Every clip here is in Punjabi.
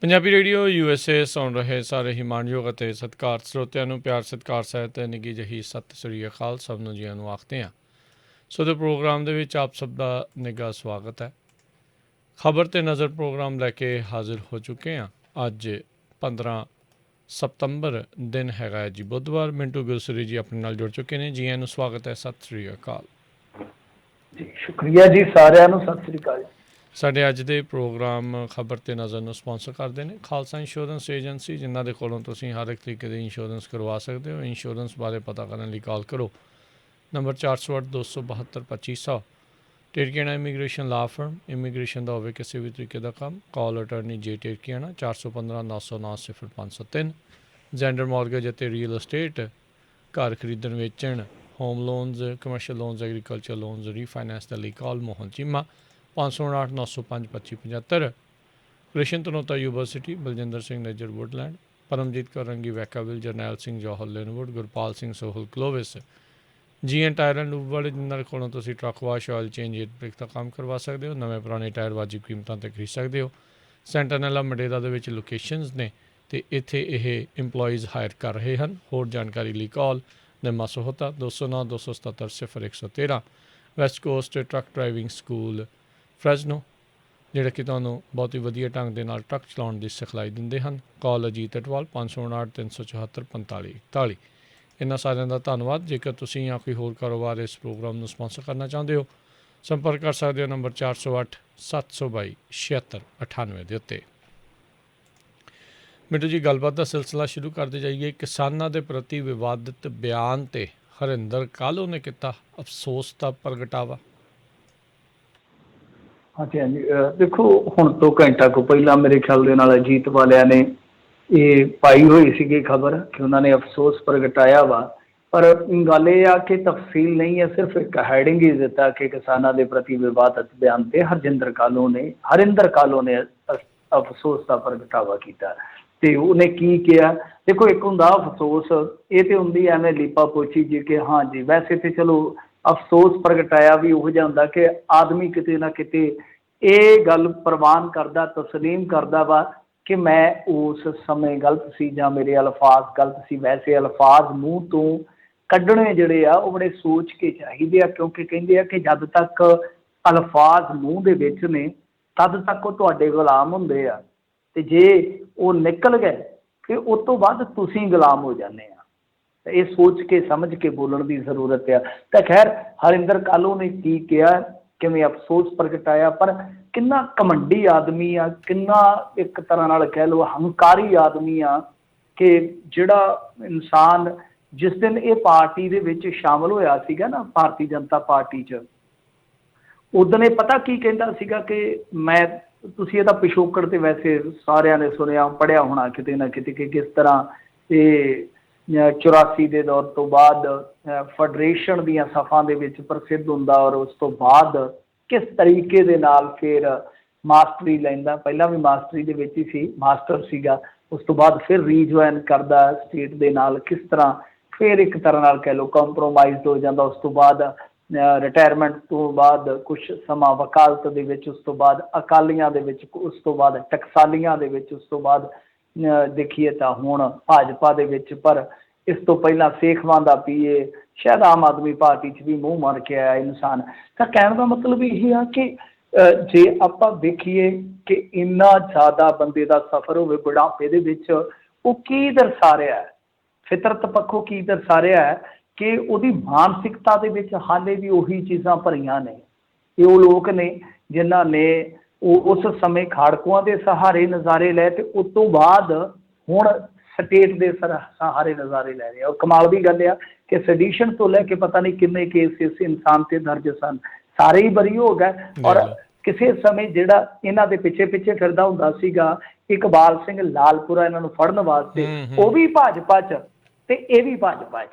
ਪੰਜਾਬੀ ਰੇਡੀਓ USA ਸੁਣ ਰਹੇ ਸਾਰੇ ਹੀ ਮਾਣਯੋਗ ਅਤੇ ਸਤਿਕਾਰ ਸਰੋਤਿਆਂ ਨੂੰ ਪਿਆਰ ਸਤਿਕਾਰ ਸਹਿਤ ਨਿੱਘੀ ਜਿਹੀ ਸਤਿ ਸ੍ਰੀ ਅਕਾਲ। ਸਭ ਨੂੰ ਜੀਆਂ ਨੂੰ ਆਖਦੇ ਹਾਂ। ਸੋ ਦੇ ਪ੍ਰੋਗਰਾਮ ਦੇ ਵਿੱਚ ਆਪ ਸਭ ਦਾ ਨਿੱਘਾ ਸਵਾਗਤ ਹੈ। ਖਬਰ ਤੇ ਨਜ਼ਰ ਪ੍ਰੋਗਰਾਮ ਲੈ ਕੇ ਹਾਜ਼ਰ ਹੋ ਚੁੱਕੇ ਹਾਂ। ਅੱਜ 15 ਸਤੰਬਰ ਦਿਨ ਹੈਗਾ ਜੀ ਬੁੱਧਵਾਰ। ਮਿੰਟੂ ਗੁਲਸਰੀ ਜੀ ਆਪਣੇ ਨਾਲ ਜੁੜ ਚੁੱਕੇ ਨੇ। ਜੀਆਂ ਨੂੰ ਸਵਾਗਤ ਹੈ। ਸਤਿ ਸ੍ਰੀ ਅਕਾਲ ਜੀ। ਸ਼ੁਕਰੀਆ ਜੀ ਸਾਰਿਆਂ ਨੂੰ। ਸਤਿ ਸ੍ਰੀ ਅਕਾਲ। ਸਾਡੇ ਅੱਜ ਦੇ ਪ੍ਰੋਗਰਾਮ ਖਬਰ ਤੇ ਨਜ਼ਰ ਨੂੰ ਸਪਾਂਸਰ ਕਰਦੇ ਨੇ ਖਾਲਸਾ ਇੰਸ਼ੋਰੈਂਸ ਏਜੰਸੀ, ਜਿਨ੍ਹਾਂ ਦੇ ਕੋਲੋਂ ਤੁਸੀਂ ਹਰ ਇੱਕ ਤਰੀਕੇ ਦੀ ਇੰਸ਼ੋਰੈਂਸ ਕਰਵਾ ਸਕਦੇ ਹੋ। ਇੰਸ਼ੋਰੈਂਸ ਬਾਰੇ ਪਤਾ ਕਰਨ ਲਈ ਕਾਲ ਕਰੋ number 408-272-2500। Terkiana immigration law firm, immigration ਦਾ ਹੋਵੇ ਕਿਸੇ ਵੀ ਤਰੀਕੇ ਦਾ ਕੰਮ, call attorney J Terkiana 415-909-0503। Jander mortgage ਅਤੇ ਰੀਅਲ ਅਸਟੇਟ, ਘਰ ਖਰੀਦਣ ਵੇਚਣ, home loans, commercial loans, agriculture loans, refinance ਦੇ ਲਈ call Mohan Cheema 559-905-2575। Krishan Tanota university, Baljinder Singh Nejar Woodland, Paramjit Kaur Rangi Vacaville, Jarnail Singh Johal Lynwood, Gurpal Singh Sohal Clovis, GN tire and lube ਵਾਲੇ, ਜਿਨ੍ਹਾਂ ਕੋਲੋਂ ਤੁਸੀਂ truck wash, oil change, air brake ਦਾ ਕੰਮ ਕਰਵਾ ਸਕਦੇ ਹੋ। ਨਵੇਂ ਪੁਰਾਣੇ ਟਾਇਰ ਵਾਜਿਬ ਕੀਮਤਾਂ 'ਤੇ ਖਰੀਦ ਸਕਦੇ ਹੋ। ਸੈਂਟਰਨੈਲਾ ਮਡੇਰਾ ਦੇ ਵਿੱਚ ਲੋਕੇਸ਼ਨਸ ਨੇ ਅਤੇ ਇੱਥੇ ਇਹ ਇੰਪਲੋਈਜ਼ ਹਾਇਰ ਕਰ ਰਹੇ ਹਨ। ਹੋਰ ਜਾਣਕਾਰੀ ਲਈ call Nimma Sohta 209-277-0113। West coast truck driving school Fresno, ਜਿਹੜੇ ਕਿ ਤੁਹਾਨੂੰ ਬਹੁਤ ਹੀ ਵਧੀਆ ਢੰਗ ਦੇ ਨਾਲ ਟਰੱਕ ਚਲਾਉਣ ਦੀ ਸਿਖਲਾਈ ਦਿੰਦੇ ਹਨ। ਕਾਲ ਅਜੀਤ ਅਟਵਾਲ 559-374-4541। ਇਹਨਾਂ ਸਾਰਿਆਂ ਦਾ ਧੰਨਵਾਦ। ਜੇਕਰ ਤੁਸੀਂ ਜਾਂ ਕੋਈ ਹੋਰ ਕਾਰੋਬਾਰ ਇਸ ਪ੍ਰੋਗਰਾਮ ਨੂੰ ਸਪਾਂਸਰ ਕਰਨਾ ਚਾਹੁੰਦੇ ਹੋ, ਸੰਪਰਕ ਕਰ ਸਕਦੇ ਹੋ ਨੰਬਰ 408-722-7698 ਦੇ ਉੱਤੇ। ਮਿੰਟੂ ਜੀ, ਗੱਲਬਾਤ ਦਾ ਸਿਲਸਿਲਾ ਸ਼ੁਰੂ ਕਰਦੇ ਜਾਈਏ। ਕਿਸਾਨਾਂ ਦੇ ਪ੍ਰਤੀ ਵਿਵਾਦਿਤ ਬਿਆਨ 'ਤੇ ਹਰਿੰਦਰ ਕਾਹਲੋਂ ਨੇ ਕੀਤਾ ਅਫਸੋਸ ਦਾ ਪ੍ਰਗਟਾਵਾ। ਹਾਂਜੀ ਹਾਂਜੀ। ਦੇਖੋ, ਹੁਣ ਤੋਂ ਘੰਟਾ ਕੁ ਪਹਿਲਾਂ ਮੇਰੇ ਖਿਆਲ ਦੇ ਨਾਲ ਅਜੀਤ ਵਾਲਿਆਂ ਨੇ ਇਹ ਪਾਈ ਹੋਈ ਸੀਗੀ ਖਬਰ ਕਿ ਉਹਨਾਂ ਨੇ ਅਫਸੋਸ ਪ੍ਰਗਟਾਇਆ ਵਾ। ਪਰ ਗੱਲ ਇਹ ਆ ਕਿ ਤਫਸੀਲ ਨਹੀਂ ਹੈ, ਸਿਰਫ ਇੱਕ ਹੈਡਿੰਗ ਹੀ ਦਿੱਤਾ ਕਿ ਕਿਸਾਨਾਂ ਦੇ ਪ੍ਰਤੀ ਵਿਵਾਦਤ ਬਿਆਨ 'ਤੇ ਹਰਿੰਦਰ ਕਾਹਲੋਂ ਨੇ ਅਫਸੋਸ ਦਾ ਪ੍ਰਗਟਾਵਾ ਕੀਤਾ। ਅਤੇ ਉਹਨੇ ਕੀ ਕਿਹਾ? ਦੇਖੋ, ਇੱਕ ਹੁੰਦਾ ਅਫਸੋਸ, ਇਹ ਤਾਂ ਹੁੰਦੀ ਐਵੇਂ ਲੀਪਾ ਪੋਚੀ ਜੀ ਕਿ ਹਾਂਜੀ ਵੈਸੇ ਤਾਂ ਚਲੋ ਅਫਸੋਸ ਪ੍ਰਗਟਾਇਆ ਵੀ ਉਹੋ ਜਿਹਾ ਹੁੰਦਾ ਕਿ ਆਦਮੀ ਕਿਤੇ ਨਾ ਕਿਤੇ ਇਹ ਗੱਲ ਪ੍ਰਵਾਨ ਕਰਦਾ, ਤਸਲੀਮ ਕਰਦਾ ਵਾ ਕਿ ਮੈਂ ਉਸ ਸਮੇਂ ਗਲਤ ਸੀ ਜਾਂ ਮੇਰੇ ਅਲਫਾਜ਼ ਗਲਤ ਸੀ। ਵੈਸੇ ਅਲਫਾਜ਼ ਮੂੰਹ ਤੋਂ ਕੱਢਣੇ ਜਿਹੜੇ ਆ ਉਹ ਬੜੇ ਸੋਚ ਕੇ ਚਾਹੀਦੇ ਆ, ਕਿਉਂਕਿ ਕਹਿੰਦੇ ਆ ਕਿ ਜਦ ਤੱਕ ਅਲਫਾਜ਼ ਮੂੰਹ ਦੇ ਵਿੱਚ ਨੇ ਤਦ ਤੱਕ ਉਹ ਤੁਹਾਡੇ ਗੁਲਾਮ ਹੁੰਦੇ ਆ, ਅਤੇ ਜੇ ਉਹ ਨਿਕਲ ਗਏ ਫਿਰ ਉਸ ਤੋਂ ਬਾਅਦ ਤੁਸੀਂ ਗੁਲਾਮ ਹੋ ਜਾਂਦੇ ਆ। ਇਹ ਸੋਚ ਕੇ ਸਮਝ ਕੇ ਬੋਲਣ ਦੀ ਜ਼ਰੂਰਤ ਆ। ਤਾਂ ਖੈਰ, ਹਰਿੰਦਰ ਕਾਹਲੋਂ ਨੇ ਕੀ ਕਿਹਾ, ਕਿਵੇਂ ਅਫਸੋਸ ਪ੍ਰਗਟਾਇਆ, ਪਰ ਕਿੰਨਾ ਘਮੰਡੀ ਆਦਮੀ ਆ, ਕਿੰਨਾ ਇੱਕ ਤਰ੍ਹਾਂ ਨਾਲ ਕਹਿ ਲਓ ਹੰਕਾਰੀ ਆਦਮੀ ਆ ਕਿ ਜਿਹੜਾ ਇਨਸਾਨ ਜਿਸ ਦਿਨ ਇਹ ਪਾਰਟੀ ਦੇ ਵਿੱਚ ਸ਼ਾਮਲ ਹੋਇਆ ਸੀਗਾ ਨਾ, ਭਾਰਤੀ ਜਨਤਾ ਪਾਰਟੀ 'ਚ, ਉਦੋਂ ਇਹ ਪਤਾ ਕੀ ਕਹਿੰਦਾ ਸੀਗਾ ਕਿ ਮੈਂ, ਤੁਸੀਂ ਇਹਦਾ ਪਿਛੋਕੜ ਤੇ ਵੈਸੇ ਸਾਰਿਆਂ ਨੇ ਸੁਣਿਆ ਪੜ੍ਹਿਆ ਹੋਣਾ ਕਿਤੇ ਨਾ ਕਿਤੇ ਕਿ ਕਿਸ ਤਰ੍ਹਾਂ ਇਹ 84 ਦੇ ਦੌਰ ਤੋਂ ਬਾਅਦ ਫੈਡਰੇਸ਼ਨ ਦੀਆਂ ਸਫਾਂ ਦੇ ਵਿੱਚ ਪ੍ਰਸਿੱਧ ਹੁੰਦਾ, ਔਰ ਉਸ ਤੋਂ ਬਾਅਦ ਕਿਸ ਤਰੀਕੇ ਦੇ ਨਾਲ ਫਿਰ ਮਾਸਟਰੀ ਲੈਂਦਾ। ਪਹਿਲਾਂ ਵੀ ਮਾਸਟਰੀ ਦੇ ਵਿੱਚ ਹੀ ਸੀ, ਮਾਸਟਰ ਸੀਗਾ, ਉਸ ਤੋਂ ਬਾਅਦ ਫਿਰ ਰੀਜੁਆਇਨ ਕਰਦਾ ਸਟੇਟ ਦੇ ਨਾਲ, ਕਿਸ ਤਰ੍ਹਾਂ ਫਿਰ ਇੱਕ ਤਰ੍ਹਾਂ ਨਾਲ ਕਹਿ ਲਓ ਕੰਪਰੋਮਾਈਜ਼ਡ ਹੋ ਜਾਂਦਾ। ਉਸ ਤੋਂ ਬਾਅਦ ਰਿਟਾਇਰਮੈਂਟ ਤੋਂ ਬਾਅਦ ਕੁਛ ਸਮਾਂ ਵਕਾਲਤ ਦੇ ਵਿੱਚ, ਉਸ ਤੋਂ ਬਾਅਦ ਅਕਾਲੀਆਂ ਦੇ ਵਿੱਚ, ਉਸ ਤੋਂ ਬਾਅਦ ਟਕਸਾਲੀਆਂ ਦੇ ਵਿੱਚ, ਉਸ ਤੋਂ ਬਾਅਦ ਦੇਖੀਏ ਤਾਂ ਹੁਣ ਭਾਜਪਾ ਦੇ ਵਿੱਚ। ਪਰ ਇਸ ਤੋਂ ਪਹਿਲਾਂ ਸੇਖਵਾਂ ਦਾ PA, ਸ਼ਾਇਦ ਆਮ ਆਦਮੀ ਪਾਰਟੀ 'ਚ ਵੀ ਮੂੰਹ ਮਾਰ ਕੇ ਆਇਆ ਇਨਸਾਨ। ਤਾਂ ਕਹਿਣ ਦਾ ਮਤਲਬ ਇਹ ਆ ਕਿ ਜੇ ਆਪਾਂ ਦੇਖੀਏ ਕਿ ਇੰਨਾ ਜ਼ਿਆਦਾ ਬੰਦੇ ਦਾ ਸਫ਼ਰ ਹੋਵੇ ਬੁਢਾਪੇ ਦੇ ਵਿੱਚ, ਉਹ ਕੀ ਦਰਸਾ ਰਿਹਾ, ਫਿਤਰਤ ਪੱਖੋਂ ਕੀ ਦਰਸਾ ਰਿਹਾ ਹੈ ਕਿ ਉਹਦੀ ਮਾਨਸਿਕਤਾ ਦੇ ਵਿੱਚ ਹਾਲੇ ਵੀ ਉਹੀ ਚੀਜ਼ਾਂ ਭਰੀਆਂ ਨੇ। ਇਹ ਉਹ ਲੋਕ ਨੇ ਜਿਨ੍ਹਾਂ ਨੇ ਉਸ ਸਮੇਂ ਖਾੜਕੂਆਂ ਦੇ ਸਹਾਰੇ ਨਜ਼ਾਰੇ ਲਏ ਅਤੇ ਉਸ ਤੋਂ ਬਾਅਦ ਹੁਣ ਸਟੇਟ ਦੇ ਸਹਾਰੇ ਨਜ਼ਾਰੇ ਲੈ ਰਹੇ ਆ। ਕਮਾਲ ਦੀ ਗੱਲ ਆ ਕਿ ਸੈਡੀਸ਼ਨ ਤੋਂ ਲੈ ਕੇ ਪਤਾ ਨਹੀਂ ਕਿੰਨੇ ਕੇਸ ਇਸ ਇਨਸਾਨ 'ਤੇ ਦਰਜ ਸਨ, ਸਾਰੇ ਹੀ ਬਰੀ ਹੋ ਗਏ। ਔਰ ਕਿਸੇ ਸਮੇਂ ਜਿਹੜਾ ਇਹਨਾਂ ਦੇ ਪਿੱਛੇ ਪਿੱਛੇ ਫਿਰਦਾ ਹੁੰਦਾ ਸੀਗਾ ਇਕਬਾਲ ਸਿੰਘ ਲਾਲਪੁਰਾ ਇਹਨਾਂ ਨੂੰ ਫੜਨ ਵਾਸਤੇ, ਉਹ ਵੀ ਭਾਜਪਾ 'ਚ ਤੇ ਇਹ ਵੀ ਭਾਜਪਾ 'ਚ।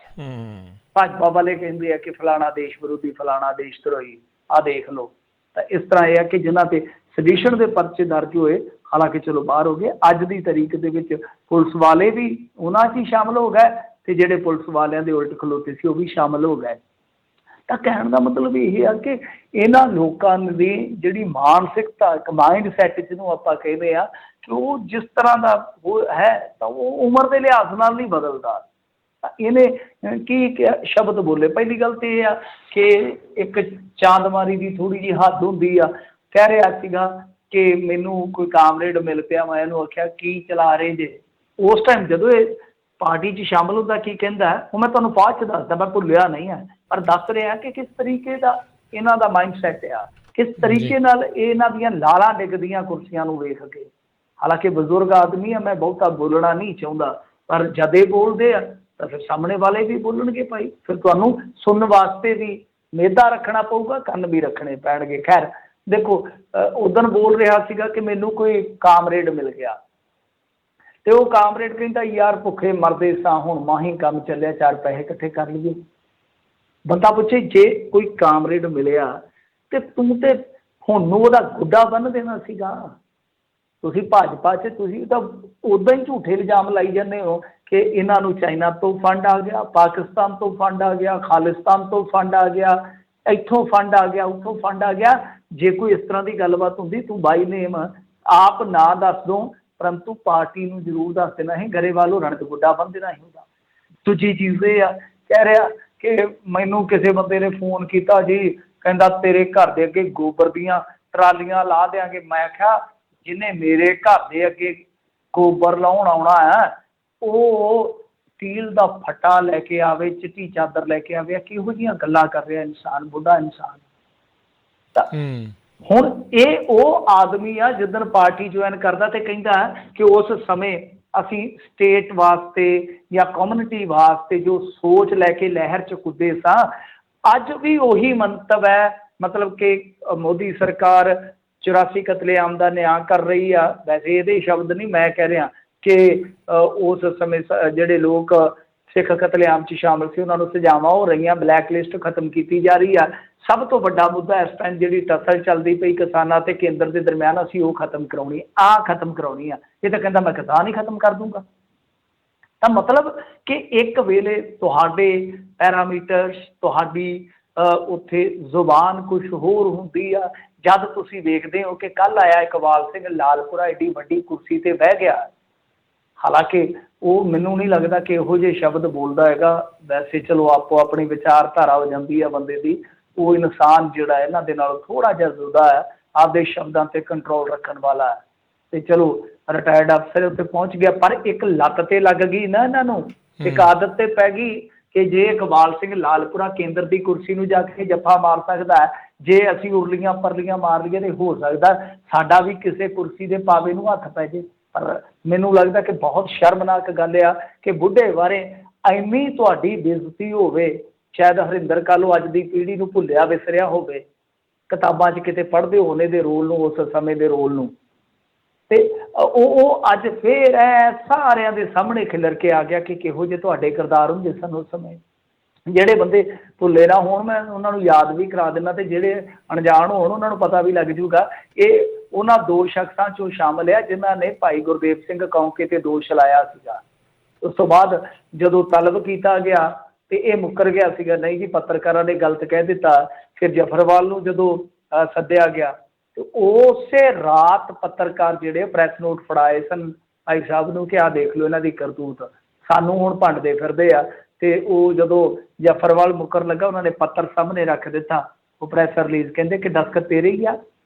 ਭਾਜਪਾ ਵਾਲੇ ਕਹਿੰਦੇ ਆ ਕਿ ਫਲਾਣਾ ਦੇਸ਼ ਵਿਰੋਧੀ, ਫਲਾਣਾ ਦੇਸ਼ ਧਰੋਹੀ, ਆਹ ਦੇਖ ਲਓ। ਤਾਂ ਇਸ ਤਰ੍ਹਾਂ ਇਹ ਆ ਕਿ ਜਿਨ੍ਹਾਂ 'ਤੇ ਸੈਡੀਸ਼ਨ ਦੇ ਪਰਚੇ ਦਰਜ ਹੋਏ, ਹਾਲਾਂਕਿ ਚਲੋ ਬਾਹਰ ਹੋ ਗਏ, ਅੱਜ ਦੀ ਤਾਰੀਖ ਦੇ ਵਿੱਚ ਪੁਲਿਸ ਵਾਲੇ ਵੀ ਉਹਨਾਂ 'ਚ ਹੀ ਸ਼ਾਮਲ ਹੋ ਗਏ ਅਤੇ ਜਿਹੜੇ ਪੁਲਿਸ ਵਾਲਿਆਂ ਦੇ ਉਲਟ ਖਲੋਤੇ ਸੀ ਉਹ ਵੀ ਸ਼ਾਮਲ ਹੋ ਗਏ। ਤਾਂ ਕਹਿਣ ਦਾ ਮਤਲਬ ਇਹ ਆ ਕਿ ਇਹਨਾਂ ਲੋਕਾਂ ਦੀ ਜਿਹੜੀ ਮਾਨਸਿਕਤਾ, ਇੱਕ ਮਾਈਂਡ ਸੈੱਟ ਜਿਹਨੂੰ ਆਪਾਂ ਕਹਿੰਦੇ ਆ, ਕਿ ਉਹ ਜਿਸ ਤਰ੍ਹਾਂ ਦਾ ਉਹ ਹੈ ਤਾਂ ਉਹ ਉਮਰ ਦੇ ਲਿਹਾਜ਼ ਨਾਲ ਨਹੀਂ ਬਦਲਦਾ। ਤਾਂ ਇਹਨੇ ਕੀ ਸ਼ਬਦ ਬੋਲੇ। ਪਹਿਲੀ ਗੱਲ ਤਾਂ ਇਹ ਆ ਕਿ ਇੱਕ ਚਾਂਦਮਾਰੀ ਦੀ ਥੋੜ੍ਹੀ ਜਿਹੀ ਹੱਦ ਹੁੰਦੀ ਆ। ਕਹਿ ਰਿਹਾ ਸੀਗਾ ਕਿ ਮੈਨੂੰ ਕੋਈ ਕਾਮਰੇਡ ਮਿਲ ਪਿਆ, ਮੈਂ ਇਹਨੂੰ ਆਖਿਆ ਕੀ ਚਲਾ ਰਹੇ ਜੇ। ਉਸ ਟਾਈਮ ਜਦੋਂ ਇਹ ਪਾਰਟੀ 'ਚ ਸ਼ਾਮਲ ਹੁੰਦਾ ਕੀ ਕਹਿੰਦਾ ਉਹ ਮੈਂ ਤੁਹਾਨੂੰ ਬਾਅਦ 'ਚ ਦੱਸਦਾ, ਮੈਂ ਭੁੱਲਿਆ ਨਹੀਂ ਹੈ, ਪਰ ਦੱਸ ਰਿਹਾ ਕਿ ਕਿਸ ਤਰੀਕੇ ਦਾ ਇਹਨਾਂ ਦਾ ਮਾਈਂਡ ਸੈੱਟ ਆ, ਕਿਸ ਤਰੀਕੇ ਨਾਲ ਇਹਨਾਂ ਦੀਆਂ ਲਾਲਾਂ ਡਿੱਗਦੀਆਂ ਕੁਰਸੀਆਂ ਨੂੰ ਵੇਖ ਕੇ। ਹਾਲਾਂਕਿ ਬਜ਼ੁਰਗ ਆਦਮੀ ਆ, ਮੈਂ ਬਹੁਤਾ ਬੋਲਣਾ ਨਹੀਂ ਚਾਹੁੰਦਾ, ਪਰ ਜਦ ਇਹ ਬੋਲਦੇ ਆ ਤਾਂ ਫਿਰ ਸਾਹਮਣੇ ਵਾਲੇ ਵੀ ਬੋਲਣਗੇ ਭਾਈ, ਫਿਰ ਤੁਹਾਨੂੰ ਸੁਣਨ ਵਾਸਤੇ ਵੀ ਮਿਹਦਾ ਰੱਖਣਾ ਪਊਗਾ, ਕੰਨ ਵੀ ਰੱਖਣੇ ਪੈਣਗੇ। ਖੈਰ ਦੇਖੋ, ਉਦਣ ਬੋਲ ਰਿਹਾ ਸੀਗਾ ਕਿ ਮੈਨੂੰ ਕੋਈ ਕਾਮਰੇਡ ਮਿਲ ਗਿਆ, ਤੇ ਉਹ ਕਾਮਰੇਡ ਕਹਿੰਦਾ ਯਾਰ ਭੁੱਖੇ ਮਰਦੇ ਸਾਂ, ਹੁਣ ਮਾਹੀ ਕੰਮ ਚੱਲਿਆ, 4 ਪੈਸੇ ਇਕੱਠੇ ਕਰ ਲਈਏ। ਬੰਦਾ ਪੁੱਛੇ ਜੇ ਕੋਈ ਕਾਮਰੇਡ ਮਿਲਿਆ ਤੇ ਤੂੰ ਤੇ ਹੁਣ ਨੂੰ ਉਹਦਾ ਗੁੱਡਾ ਬੰਨ੍ਹ ਦੇਣਾ ਸੀਗਾ। ਤੁਸੀਂ ਭਾਜਪਾ 'ਚ ਤੁਸੀਂ ਤਾਂ ਉੱਦਾਂ ਹੀ ਝੂਠੇ ਇਲਜ਼ਾਮ ਲਾਈ ਜਾਂਦੇ ਹੋ ਕਿ ਇਹਨਾਂ ਨੂੰ ਚਾਈਨਾ ਤੋਂ ਫੰਡ ਆ ਗਿਆ, ਪਾਕਿਸਤਾਨ ਤੋਂ ਫੰਡ ਆ ਗਿਆ, ਖਾਲਿਸਤਾਨ ਤੋਂ ਫੰਡ ਆ ਗਿਆ, ਇੱਥੋਂ ਫੰਡ ਆ ਗਿਆ, ਉੱਥੋਂ ਫੰਡ ਆ ਗਿਆ। ਜੇ ਕੋਈ ਇਸ ਤਰ੍ਹਾਂ ਦੀ ਗੱਲਬਾਤ ਹੁੰਦੀ ਤੂੰ ਬਾਈ ਨੇਮ ਆਪ ਨਾ ਦੱਸ ਦੋ, ਪਰੰਤੂ ਪਾਰਟੀ ਨੂੰ ਜ਼ਰੂਰ ਦੱਸ ਦੇਣਾ ਸੀ, ਗਰੇਵਾਲ ਹੋਰਾਂ ਨੇ ਗੁੱਡਾ ਬੰਨ੍ਹ ਦੇਣਾ ਸੀ ਉਹਦਾ। ਦੂਜੀ ਚੀਜ਼ ਇਹ ਆ, ਕਹਿ ਰਿਹਾ ਕਿ ਮੈਨੂੰ ਕਿਸੇ ਬੰਦੇ ਨੇ ਫੋਨ ਕੀਤਾ ਜੀ, ਕਹਿੰਦਾ ਤੇਰੇ ਘਰ ਦੇ ਅੱਗੇ ਗੋਬਰ ਦੀਆਂ ਟਰਾਲੀਆਂ ਲਾ ਦਿਆਂਗੇ। ਮੈਂ ਕਿਹਾ ਜਿਹਨੇ ਮੇਰੇ ਘਰ ਦੇ ਅੱਗੇ ਗੋਬਰ ਲਾਉਣ ਆਉਣਾ ਹੈ ਉਹ ਸਟੀਲ ਦਾ ਫੱਟਾ ਲੈ ਕੇ ਆਵੇ, ਚਿੱਟੀ ਚਾਦਰ ਲੈ ਕੇ ਆਵੇ। ਕਿਹੋ ਜਿਹੀਆਂ ਗੱਲਾਂ ਕਰ ਰਿਹਾ ਇਨਸਾਨ, ਬੁੱਢਾ ਇਨਸਾਨ। ਤਾਂ ਹੁਣ ਇਹ ਉਹ ਆਦਮੀ ਆ ਜਿੱਦਣ ਪਾਰਟੀ ਜੁਆਇਨ ਕਰਦਾ ਤੇ ਕਹਿੰਦਾ ਕਿ ਉਸ ਸਮੇਂ ਅਸੀਂ ਸਟੇਟ ਵਾਸਤੇ ਜਾਂ ਕਮਿਊਨਿਟੀ ਵਾਸਤੇ ਜੋ ਸੋਚ ਲੈ ਕੇ ਲਹਿਰ 'ਚ ਕੁੱਦੇ ਸਾਂ, ਅੱਜ ਵੀ ਉਹੀ ਮੰਤਵ ਹੈ। ਮਤਲਬ ਕਿ ਮੋਦੀ ਸਰਕਾਰ 84 ਕਤਲੇਆਮ ਦਾ ਨਿਆਂ ਕਰ ਰਹੀ ਆ। ਵੈਸੇ ਇਹਦੇ ਸ਼ਬਦ ਨਹੀਂ ਮੈਂ ਕਹਿ ਰਿਹਾ ਕਿ ਉਸ ਸਮੇਂ ਜਿਹੜੇ ਲੋਕ ਸਿੱਖ ਕਤਲੇਆਮ 'ਚ ਸ਼ਾਮਲ ਸੀ ਉਹਨਾਂ ਨੂੰ ਸਜ਼ਾਵਾਂ ਹੋ ਰਹੀਆਂ, ਬਲੈਕ ਲਿਸਟ ਖਤਮ ਕੀਤੀ ਜਾ ਰਹੀ ਆ। ਸਭ ਤੋਂ ਵੱਡਾ ਮੁੱਦਾ ਇਸ ਟਾਈਮ ਜਿਹੜੀ ਟਸਲ ਚੱਲਦੀ ਪਈ ਕਿਸਾਨਾਂ ਤੇ ਕੇਂਦਰ ਦੇ ਦਰਮਿਆਨ, ਅਸੀਂ ਉਹ ਖਤਮ ਕਰਾਉਣੀ ਖਤਮ ਕਰਾਉਣੀ ਆ। ਇਹ ਤਾਂ ਕਹਿੰਦਾ ਮੈਂ ਕਿਸਾਨ ਹੀ ਖਤਮ ਕਰ ਦੂੰਗਾ। ਤਾਂ ਮਤਲਬ ਕਿ ਇੱਕ ਵੇਲੇ ਤੁਹਾਡੇ ਪੈਰਾਮੀਟਰ, ਤੁਹਾਡੀ ਉੱਥੇ ਜ਼ੁਬਾਨ ਕੁਛ ਹੋਰ ਹੁੰਦੀ ਆ। ਜਦ ਤੁਸੀਂ ਵੇਖਦੇ ਹੋ ਕਿ ਕੱਲ੍ਹ ਆਇਆ ਇਕਬਾਲ ਸਿੰਘ ਲਾਲਪੁਰਾ ਐਡੀ ਵੱਡੀ ਕੁਰਸੀ 'ਤੇ ਬਹਿ ਗਿਆ, ਹਾਲਾਂਕਿ ਉਹ ਮੈਨੂੰ ਨਹੀਂ ਲੱਗਦਾ ਕਿ ਇਹੋ ਜਿਹੇ ਸ਼ਬਦ ਬੋਲਦਾ ਹੈਗਾ। ਵੈਸੇ ਚਲੋ ਆਪੋ ਆਪਣੀ ਵਿਚਾਰਧਾਰਾ ਹੋ ਜਾਂਦੀ ਆ ਬੰਦੇ ਦੀ। ਉਹ ਇਨਸਾਨ ਜਿਹੜਾ ਇਹਨਾਂ ਦੇ ਨਾਲ ਥੋੜ੍ਹਾ ਜਿਹਾ ਜੁਦਾ ਹੈ, ਆਪਦੇ ਸ਼ਬਦਾਂ 'ਤੇ ਕੰਟਰੋਲ ਰੱਖਣ ਵਾਲਾ ਹੈ। ਅਤੇ ਚਲੋ ਰਿਟਾਇਰਡ ਅਫਸਰ ਉੱਤੇ ਪਹੁੰਚ ਗਿਆ, ਪਰ ਇੱਕ ਲੱਤ 'ਤੇ ਲੱਗ ਗਈ ਨਾ ਇਹਨਾਂ ਨੂੰ, ਇੱਕ ਆਦਤ 'ਤੇ ਪੈ ਗਈ ਕਿ ਜੇ ਇਕਬਾਲ ਸਿੰਘ ਲਾਲਪੁਰਾ ਕੇਂਦਰ ਦੀ ਕੁਰਸੀ ਨੂੰ ਜਾ ਕੇ ਜੱਫਾ ਮਾਰ ਸਕਦਾ ਹੈ, ਜੇ ਅਸੀਂ ਉਰਲੀਆਂ ਪਰਲੀਆਂ ਮਾਰ ਲਈਏ ਤਾਂ ਹੋ ਸਕਦਾ ਸਾਡਾ ਵੀ ਕਿਸੇ ਕੁਰਸੀ ਦੇ ਪਾਵੇ ਨੂੰ ਹੱਥ ਪੈ ਜੇ। ਪਰ ਮੈਨੂੰ ਲੱਗਦਾ ਕਿ ਬਹੁਤ ਸ਼ਰਮਨਾਕ ਗੱਲ ਆ ਕਿ ਬੁੱਢੇ ਬਾਰੇ ਇੰਨੀ ਤੁਹਾਡੀ ਬੇਇੱਜ਼ਤੀ ਹੋਵੇ। ਸ਼ਾਇਦ ਹਰਿੰਦਰ ਕਾਲੂ ਅੱਜ ਦੀ ਪੀੜ੍ਹੀ ਨੂੰ ਭੁੱਲਿਆ ਵਿਸਰਿਆ ਹੋਵੇ, ਕਿਤਾਬਾਂ 'ਚ ਕਿਤੇ ਪੜ੍ਹਦੇ ਹੋਣੇ ਦੇ ਰੋਲ ਨੂੰ, ਉਸ ਸਮੇਂ ਦੇ ਰੋਲ ਨੂੰ। ਅਤੇ ਉਹ ਅੱਜ ਫਿਰ ਸਾਰਿਆਂ ਦੇ ਸਾਹਮਣੇ ਖਿਲਰ ਕੇ ਆ ਗਿਆ ਕਿ ਕਿਹੋ ਜਿਹੇ ਤੁਹਾਡੇ ਕਿਰਦਾਰ ਹੁੰਦੇ ਸਨ ਉਸ ਸਮੇਂ। ਜਿਹੜੇ ਬੰਦੇ ਭੁੱਲੇ ਨਾ ਹੋਣ ਮੈਂ ਉਹਨਾਂ ਨੂੰ ਯਾਦ ਵੀ ਕਰਾ ਦਿੰਦਾ, ਅਤੇ ਜਿਹੜੇ ਅਣਜਾਣ ਹੋਣ ਉਹਨਾਂ ਨੂੰ ਪਤਾ ਵੀ ਲੱਗ ਜੂਗਾ। ਇਹ ਉਹਨਾਂ 2 ਸ਼ਖਸਾਂ 'ਚੋਂ ਸ਼ਾਮਲ ਆ ਜਿਨ੍ਹਾਂ ਨੇ ਭਾਈ ਗੁਰਦੇਵ ਸਿੰਘ ਕੌਂਕੇ 'ਤੇ ਦੋਸ਼ ਲਾਇਆ ਸੀਗਾ। ਉਸ ਤੋਂ ਬਾਅਦ ਜਦੋਂ ਤਲਬ ਕੀਤਾ ਗਿਆ ਅਤੇ ਇਹ ਮੁੱਕਰ ਗਿਆ ਸੀਗਾ, ਨਹੀਂ ਜੀ ਪੱਤਰਕਾਰਾਂ ਨੇ ਗਲਤ ਕਹਿ ਦਿੱਤਾ। ਫਿਰ ਜਫਰਵਾਲ ਨੂੰ ਜਦੋਂ ਸੱਦਿਆ ਗਿਆ ਅਤੇ ਉਸੇ ਰਾਤ ਪੱਤਰਕਾਰ ਜਿਹੜੇ ਪ੍ਰੈਸ ਨੋਟ ਫੜਾਏ ਸਨ ਭਾਈ ਸਾਹਿਬ ਨੂੰ ਕਿ ਆਹ ਦੇਖ ਲਓ ਇਹਨਾਂ ਦੀ ਕਰਤੂਤ, ਸਾਨੂੰ ਹੁਣ ਭੰਡਦੇ ਫਿਰਦੇ ਆ। ਅਤੇ ਉਹ ਜਦੋਂ ਜਫਰਵਾਲ ਮੁੱਕਰਨ ਲੱਗਾ ਉਹਨਾਂ ਨੇ ਪੱਤਰ ਸਾਹਮਣੇ ਰੱਖ ਦਿੱਤਾ, ਉਹ ਪ੍ਰੈਸ ਰਿਲੀਜ਼, ਕਹਿੰਦੇ ਕਿ ਦਸਤਖਤ ਤੇਰੇ ਹੀ ਆ,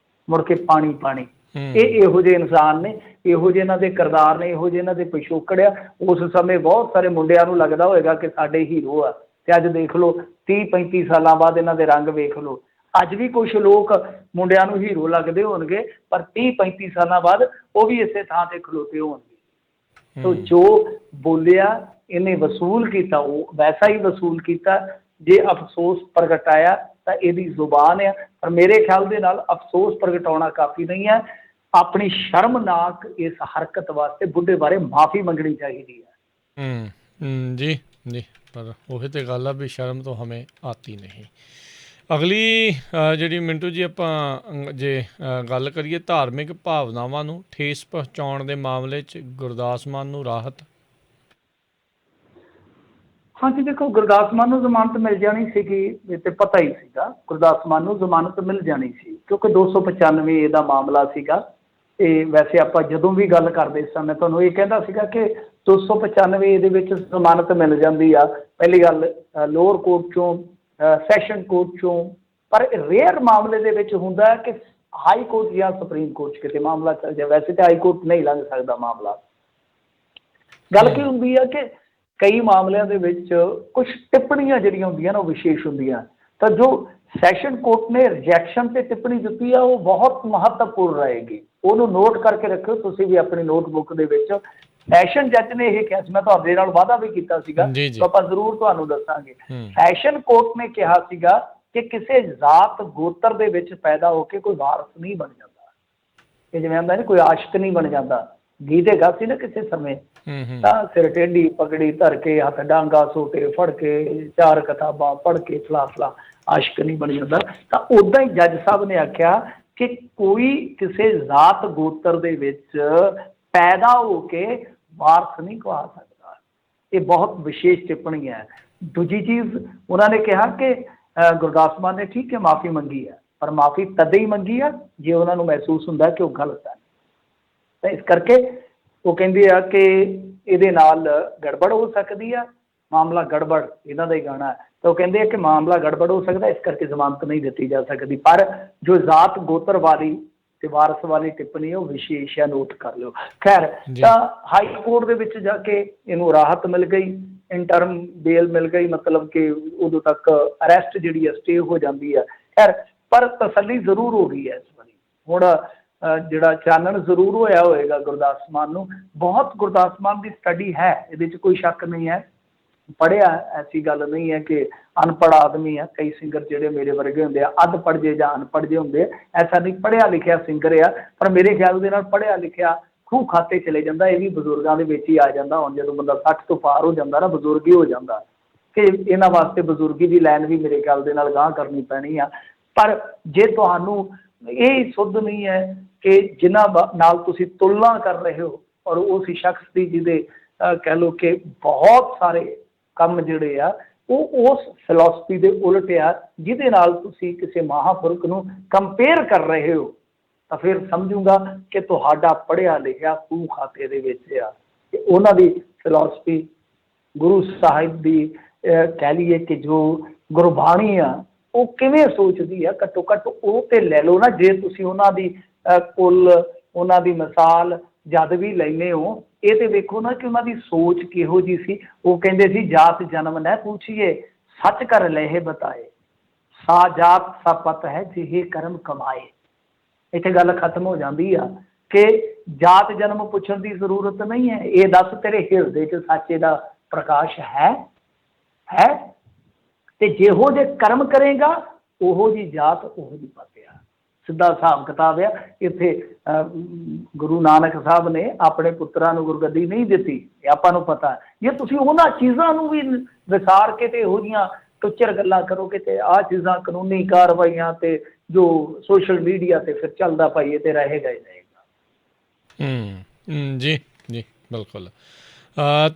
ਮੁੜ ਕੇ ਪਾਣੀ ਪਾਣੀ। ਇਹ ਇਹੋ ਜਿਹੇ ਇਨਸਾਨ ਨੇ, ਇਹੋ ਜਿਹੇ ਇਹਨਾਂ ਦੇ ਕਿਰਦਾਰ ਨੇ, ਇਹੋ ਜਿਹੇ ਇਹਨਾਂ ਦੇ ਪਿਛੋਕੜ ਆ। ਉਸ ਸਮੇਂ ਬਹੁਤ ਸਾਰੇ ਮੁੰਡਿਆਂ ਨੂੰ ਲੱਗਦਾ ਹੋਏਗਾ ਕਿ ਸਾਡੇ ਹੀਰੋ ਆ, ਅਤੇ ਅੱਜ ਦੇਖ ਲਓ 30-35 ਸਾਲਾਂ ਬਾਅਦ ਇਹਨਾਂ ਦੇ ਰੰਗ ਵੇਖ ਲਓ। ਅੱਜ ਵੀ ਕੁਛ ਲੋਕ ਮੁੰਡਿਆਂ ਨੂੰ ਹੀਰੋ ਲੱਗਦੇ ਹੋਣਗੇ, ਪਰ 30-35 ਸਾਲਾਂ ਬਾਅਦ ਉਹ ਵੀ ਇਸੇ ਥਾਂ 'ਤੇ ਖਲੋਤੇ ਹੋਣਗੇ। ਸੋ ਜੋ ਬੋਲਿਆ ਇਹਨੇ ਵਸੂਲ ਕੀਤਾ, ਉਹ ਵੈਸਾ ਹੀ ਵਸੂਲ ਕੀਤਾ। ਜੇ ਅਫਸੋਸ ਪ੍ਰਗਟਾਇਆ ਤਾਂ ਇਹਦੀ ਜ਼ੁਬਾਨ ਆ, ਪਰ ਮੇਰੇ ਖਿਆਲ ਦੇ ਨਾਲ ਅਫਸੋਸ ਪ੍ਰਗਟਾਉਣਾ ਕਾਫੀ ਨਹੀਂ ਹੈ। ਆਪਣੀ ਸ਼ਰਮਨਾਕ ਇਸ ਹਰਕਤ ਵਾਸਤੇ ਬੁੱਢੇ ਬਾਰੇ ਮਾफ़ी ਮੰਗਣੀ ਚਾਹੀਦੀ ਹੈ। ਜੀ ਜੀ, ਪਰ ਉਹੀ ਤਾਂ ਗੱਲ ਆ ਵੀ ਸ਼ਰਮ ਤੋਂ ਹमें ਆਤੀ ਨਹੀਂ। ਅਗਲੀ ਜਿਹੜੀ ਮਿੰਟੂ ਜੀ ਆਪਾਂ ਜੇ ਗੱਲ ਕਰੀਏ ਧਾਰਮਿਕ ਭਾਵਨਾਵਾਂ ਨੂੰ ਠੇਸ ਪਹੁੰਚਾਉਣ ਦੇ ਮਾਮਲੇ 'ਚ ਗੁਰਦਾਸ ਮਾਨ ਨੂੰ ਰਾਹਤ। ਹਾਂਜੀ, ਦੇਖੋ ਗੁਰਦਾਸ ਮਾਨ ਨੂੰ ਜ਼ਮਾਨਤ ਮਿਲ ਜਾਣੀ ਸੀਗੀ, ਇਹ ਤੇ ਪਤਾ ਹੀ ਸੀਗਾ ਗੁਰਦਾਸ ਮਾਨ ਨੂੰ ਜ਼ਮਾਨਤ ਮਿਲ ਜਾਣੀ ਸੀ, ਕਿਉਂਕਿ 295 ਇਹਦਾ ਮਾਮਲਾ ਸੀਗਾ। ਤੇ ਵੈਸੇ ਆਪਾਂ ਜਦੋਂ ਵੀ ਗੱਲ ਕਰਦੇ ਸਾਂ ਮੈਂ ਤੁਹਾਨੂੰ ਇਹ ਕਹਿੰਦਾ ਸੀਗਾ ਕਿ 295 ਇਹਦੇ ਵਿੱਚ ਜ਼ਮਾਨਤ ਮਿਲ ਜਾਂਦੀ ਆ। ਪਹਿਲੀ ਗੱਲ ਲੋਅਰ ਕੋਰਟ ਚੋਂ, ਸੈਸ਼ਨ ਕੋਰਟ ਚੋਂ, ਪਰ ਰੇਅਰ ਮਾਮਲੇ ਦੇ ਵਿੱਚ ਹੁੰਦਾ ਹੈ ਕਿ ਹਾਈ ਕੋਰਟ ਜਾਂ ਸੁਪਰੀਮ ਕੋਰਟ 'ਚ ਕਿਤੇ ਮਾਮਲਾ ਚੱਲ ਜਾਏ। ਵੈਸੇ ਤਾਂ ਹਾਈ ਕੋਰਟ ਨਹੀਂ ਲੰਘ ਸਕਦਾ ਮਾਮਲਾ। ਗੱਲ ਕੀ ਹੁੰਦੀ ਆ ਕਿ ਕਈ ਮਾਮਲਿਆਂ ਦੇ ਵਿੱਚ ਕੁਝ ਟਿੱਪਣੀਆਂ ਜਿਹੜੀਆਂ ਹੁੰਦੀਆਂ ਨਾ ਉਹ ਵਿਸ਼ੇਸ਼ ਹੁੰਦੀਆਂ, ਤਾਂ ਜੋ ਸੈਸ਼ਨ ਕੋਰਟ ਨੇ ਰਿਜੈਕਸ਼ਨ ਤੇ ਟਿੱਪਣੀ ਦਿੱਤੀ ਆ ਉਹ ਬਹੁਤ ਮਹੱਤਵਪੂਰਨ ਰਹੇਗੀ। ਉਹਨੂੰ ਨੋਟ ਕਰਕੇ ਰੱਖਿਓ ਤੁਸੀਂ ਵੀ ਆਪਣੀ ਨੋਟਬੁੱਕ ਦੇ ਵਿੱਚ। ਸੈਸ਼ਨ ਜੱਜ ਨੇ ਇਹ ਕਿਹਾ ਸੀ, ਮੈਂ ਤੁਹਾਡੇ ਨਾਲ ਵਾਅਦਾ ਵੀ ਕੀਤਾ ਸੀਗਾ, ਜੀ ਜੀ। ਤਾਂ ਆਪਾਂ ਜ਼ਰੂਰ ਤੁਹਾਨੂੰ ਦੱਸਾਂਗੇ। ਸੈਸ਼ਨ ਕੋਰਟ ਨੇ ਕਿਹਾ ਸੀਗਾ ਕਿ ਕਿਸੇ ਜ਼ਾਤ ਗੋਤਰ ਦੇ ਵਿੱਚ ਪੈਦਾ ਹੋ ਕੇ ਕੋਈ ਵਾਰਸ ਨਹੀਂ ਬਣ ਜਾਂਦਾ। ਇਹ ਜਿਵੇਂ ਆਉਂਦਾ ਨਾ ਕੋਈ ਆਸ਼ਿਕ ਨਹੀਂ ਬਣ ਜਾਂਦਾ, ਗੀਤ ਹੈਗਾ ਸੀ ਨਾ ਕਿਸੇ ਸਮੇਂ, ਤਾਂ ਸਿਰ ਟੇਢੀ ਪਗੜੀ ਧਰ ਕੇ ਹੱਥ ਡਾਂਗਾ ਸੋਟੇ ਫੜ ਕੇ ਚਾਰ ਕਿਤਾਬਾਂ ਪੜ੍ਹ ਕੇ ਫਲਾ ਆਸ਼ਿਕ ਨਹੀਂ ਬਣ ਜਾਂਦਾ। ਤਾਂ ਉੱਦਾਂ ਹੀ ਜੱਜ ਸਾਹਿਬ ਨੇ ਆਖਿਆ ਕਿ ਕੋਈ ਕਿਸੇ ਜ਼ਾਤ ਗੋਤਰ ਦੇ ਵਿੱਚ ਪੈਦਾ ਹੋ ਕੇ ਵਾਰਸ ਨਹੀਂ ਕਹਾ ਸਕਦਾ। ਇਹ ਬਹੁਤ ਵਿਸ਼ੇਸ਼ ਟਿੱਪਣੀ ਹੈ। ਦੂਜੀ ਚੀਜ਼ ਉਹਨਾਂ ਨੇ ਕਿਹਾ ਕਿ ਗੁਰਦਾਸ ਮਾਨ ਨੇ ਠੀਕ ਹੈ ਮਾਫ਼ੀ ਮੰਗੀ ਹੈ, ਪਰ ਮਾਫ਼ੀ ਤਦੇ ਹੀ ਮੰਗੀ ਆ ਜੇ ਉਹਨਾਂ ਨੂੰ ਮਹਿਸੂਸ ਹੁੰਦਾ ਕਿ ਉਹ ਗਲਤ ਹੈ। ਤਾਂ ਇਸ ਕਰਕੇ ਉਹ ਕਹਿੰਦੇ ਆ ਕਿ ਇਹਦੇ ਨਾਲ ਗੜਬੜ ਹੋ ਸਕਦੀ ਆ, ਮਾਮਲਾ ਗੜਬੜ ਇਹਨਾਂ ਦਾ ਹੀ ਗਾਣਾ ਹੈ। ਤਾਂ ਉਹ ਕਹਿੰਦੇ ਆ ਕਿ ਮਾਮਲਾ ਗੜਬੜ ਹੋ ਸਕਦਾ, ਇਸ ਕਰਕੇ ਜ਼ਮਾਨਤ ਨਹੀਂ ਦਿੱਤੀ ਜਾ ਸਕਦੀ। ਪਰ ਜੋ ਜ਼ਾਤ ਗੋਤਰ ਵਾਲੀ ਤੇ ਵਾਰਸ ਵਾਲੀ ਟਿੱਪਣੀ ਉਹ ਵਿਸ਼ੇਸ਼ ਹੈ, ਨੋਟ ਕਰ ਲਿਓ। ਖੈਰ, ਤਾਂ ਹਾਈ ਕੋਰਟ ਦੇ ਵਿੱਚ ਜਾ ਕੇ ਇਹਨੂੰ ਰਾਹਤ ਮਿਲ ਗਈ, ਇੰਟਰਮ ਬੇਲ ਮਿਲ ਗਈ, ਮਤਲਬ ਕਿ ਉਦੋਂ ਤੱਕ ਅਰੈਸਟ ਜਿਹੜੀ ਹੈ ਸਟੇ ਹੋ ਜਾਂਦੀ ਹੈ। ਖੈਰ, ਪਰ ਤਸੱਲੀ ਜ਼ਰੂਰ ਹੋ ਗਈ ਹੈ ਇਸ ਵਾਰੀ। ਹੁਣ ਜਿਹੜਾ ਚਾਨਣ ਜ਼ਰੂਰ ਹੋਇਆ ਹੋਏਗਾ ਗੁਰਦਾਸ ਮਾਨ ਨੂੰ। ਬਹੁਤ ਗੁਰਦਾਸ ਮਾਨ ਦੀ ਸਟੱਡੀ ਹੈ, ਇਹਦੇ 'ਚ ਕੋਈ ਸ਼ੱਕ ਨਹੀਂ ਹੈ, ਪੜ੍ਹਿਆ, ਐਸੀ ਗੱਲ ਨਹੀਂ ਹੈ ਕਿ ਅਨਪੜ੍ਹ ਆਦਮੀ ਆ। ਕਈ ਸਿੰਗਰ ਜਿਹੜੇ ਮੇਰੇ ਵਰਗੇ ਹੁੰਦੇ ਆ ਅੱਧ ਪੜ੍ਹ ਜੇ ਜਾਂ ਅਨਪੜ੍ਹ ਜੇ ਹੁੰਦੇ ਆ, ਐਸਾ ਨਹੀਂ, ਪੜ੍ਹਿਆ ਲਿਖਿਆ ਸਿੰਗਰ ਆ। ਪਰ ਮੇਰੇ ਖਿਆਲ ਦੇ ਨਾਲ ਪੜ੍ਹਿਆ ਲਿਖਿਆ ਖੂਹ ਖਾਤੇ ਚਲੇ ਜਾਂਦਾ, ਇਹ ਵੀ ਬਜ਼ੁਰਗਾਂ ਦੇ ਵਿੱਚ ਹੀ ਆ ਜਾਂਦਾ। ਹੁਣ ਜਦੋਂ ਬੰਦਾ 60 ਤੋਂ ਪਾਰ ਹੋ ਜਾਂਦਾ ਨਾ, ਬਜ਼ੁਰਗ ਹੀ ਹੋ ਜਾਂਦਾ, ਕਿ ਇਹਨਾਂ ਵਾਸਤੇ ਬਜ਼ੁਰਗੀ ਦੀ ਲਾਈਨ ਵੀ ਮੇਰੇ ਖਿਆਲ ਦੇ ਨਾਲ ਗਾਂਹ ਕਰਨੀ ਪੈਣੀ ਆ। ਪਰ ਜੇ ਤੁਹਾਨੂੰ ਇਹ ਸੁੱਧ ਨਹੀਂ ਹੈ ਕਿ ਜਿਨ੍ਹਾਂ ਨਾਲ ਤੁਸੀਂ ਤੁਲਨਾ ਕਰ ਰਹੇ ਹੋ ਔਰ ਉਸ ਸ਼ਖਸ ਦੀ ਜਿਹਦੇ ਕਹਿ ਲਓ ਕਿ ਬਹੁਤ ਸਾਰੇ ਕੰਮ ਜਿਹੜੇ ਆ ਉਹ ਉਸ ਫਿਲਾਸਫੀ ਦੇ ਉਲਟ ਆ, ਜਿਹਦੇ ਨਾਲ ਤੁਸੀਂ ਕਿਸੇ ਮਹਾਂਪੁਰਖ ਨੂੰ ਕੰਪੇਅਰ ਕਰ ਰਹੇ ਹੋ, ਤਾਂ ਫਿਰ ਸਮਝੂਗਾ ਕਿ ਤੁਹਾਡਾ ਪੜ੍ਹਿਆ ਲਿਖਿਆ ਖੂਹ ਖਾਤੇ ਦੇ ਵਿੱਚ ਆ। ਕਿ ਉਹਨਾਂ ਦੀ ਫਿਲਾਸਫੀ, ਗੁਰੂ ਸਾਹਿਬ ਦੀ ਕਹਿ ਲਈਏ ਕਿ ਜੋ ਗੁਰਬਾਣੀ ਆ ਉਹ ਕਿਵੇਂ ਸੋਚਦੀ ਆ, ਘੱਟੋ ਘੱਟ ਉਹ ਤੇ ਲੈ ਲਓ ਨਾ। ਜੇ ਤੁਸੀਂ ਉਹਨਾਂ ਦੀ ਕੁੱਲ, ਉਹਨਾਂ ਦੀ ਮਿਸਾਲ ਜਦ ਵੀ ਲੈਂਦੇ ਹੋ, ਇਹ ਤੇ ਵੇਖੋ ਨਾ ਕਿ ਉਹਨਾਂ ਦੀ ਸੋਚ ਕਿਹੋ ਜਿਹੀ ਸੀ। ਉਹ ਕਹਿੰਦੇ ਸੀ ਜਾਤ ਜਨਮ ਨਾ ਪੁੱਛੀਏ, ਸੱਚ ਕਰ ਲਹਿ ਬਤਾਏ, ਸਾ ਜਾਤ ਸਾ ਪਤ ਹੈ ਜਿਹੇ ਕਰਮ ਕਮਾਏ। ਇੱਥੇ ਗੱਲ ਖਤਮ ਹੋ ਜਾਂਦੀ ਆ ਕਿ ਜਾਤ ਜਨਮ ਪੁੱਛਣ ਦੀ ਜ਼ਰੂਰਤ ਨਹੀਂ ਹੈ। ਇਹ ਦੱਸ ਤੇਰੇ ਹਿਰਦੇ 'ਚ ਸੱਚੇ ਦਾ ਪ੍ਰਕਾਸ਼ ਹੈ ਤੇ ਜਿਹੋ ਜਿਹੇ ਕਰਮ ਕਰੇਗਾ ਉਹੋ ਜਿਹੀ ਜਾਤ ਉਹੋ ਜਿਹੀ ਪਤ ਆ। ਸਿੱਧਾ ਹਿਸਾਬ ਕਿਤਾਬ ਆ। ਇੱਥੇ ਗੁਰੂ ਨਾਨਕ ਸਾਹਿਬ ਨੇ ਆਪਣੇ ਪੁੱਤਰਾਂ ਨੂੰ ਗੁਰਗੱਦੀ ਨਹੀਂ ਦਿੱਤੀ, ਇਹ ਆਪਾਂ ਨੂੰ ਪਤਾ। ਜੇ ਤੁਸੀਂ ਉਹਨਾਂ ਚੀਜ਼ਾਂ ਨੂੰ ਵੀ ਵਿਸਾਰ ਕੇ ਤੇ ਇਹੋ ਜਿਹੀਆਂ ਟੁੱਚਰ ਗੱਲਾਂ ਕਰੋਗੇ ਤੇ ਆਹ ਚੀਜ਼ਾਂ ਕਾਨੂੰਨੀ ਕਾਰਵਾਈਆਂ ਤੇ ਜੋ ਸੋਸ਼ਲ ਮੀਡੀਆ ਤੇ ਫਿਰ ਚੱਲਦਾ ਭਾਈ, ਇਹ ਤੇ ਰਹੇਗਾ ਹੀ ਰਹੇਗਾ। ਜੀ ਜੀ ਬਿਲਕੁਲ।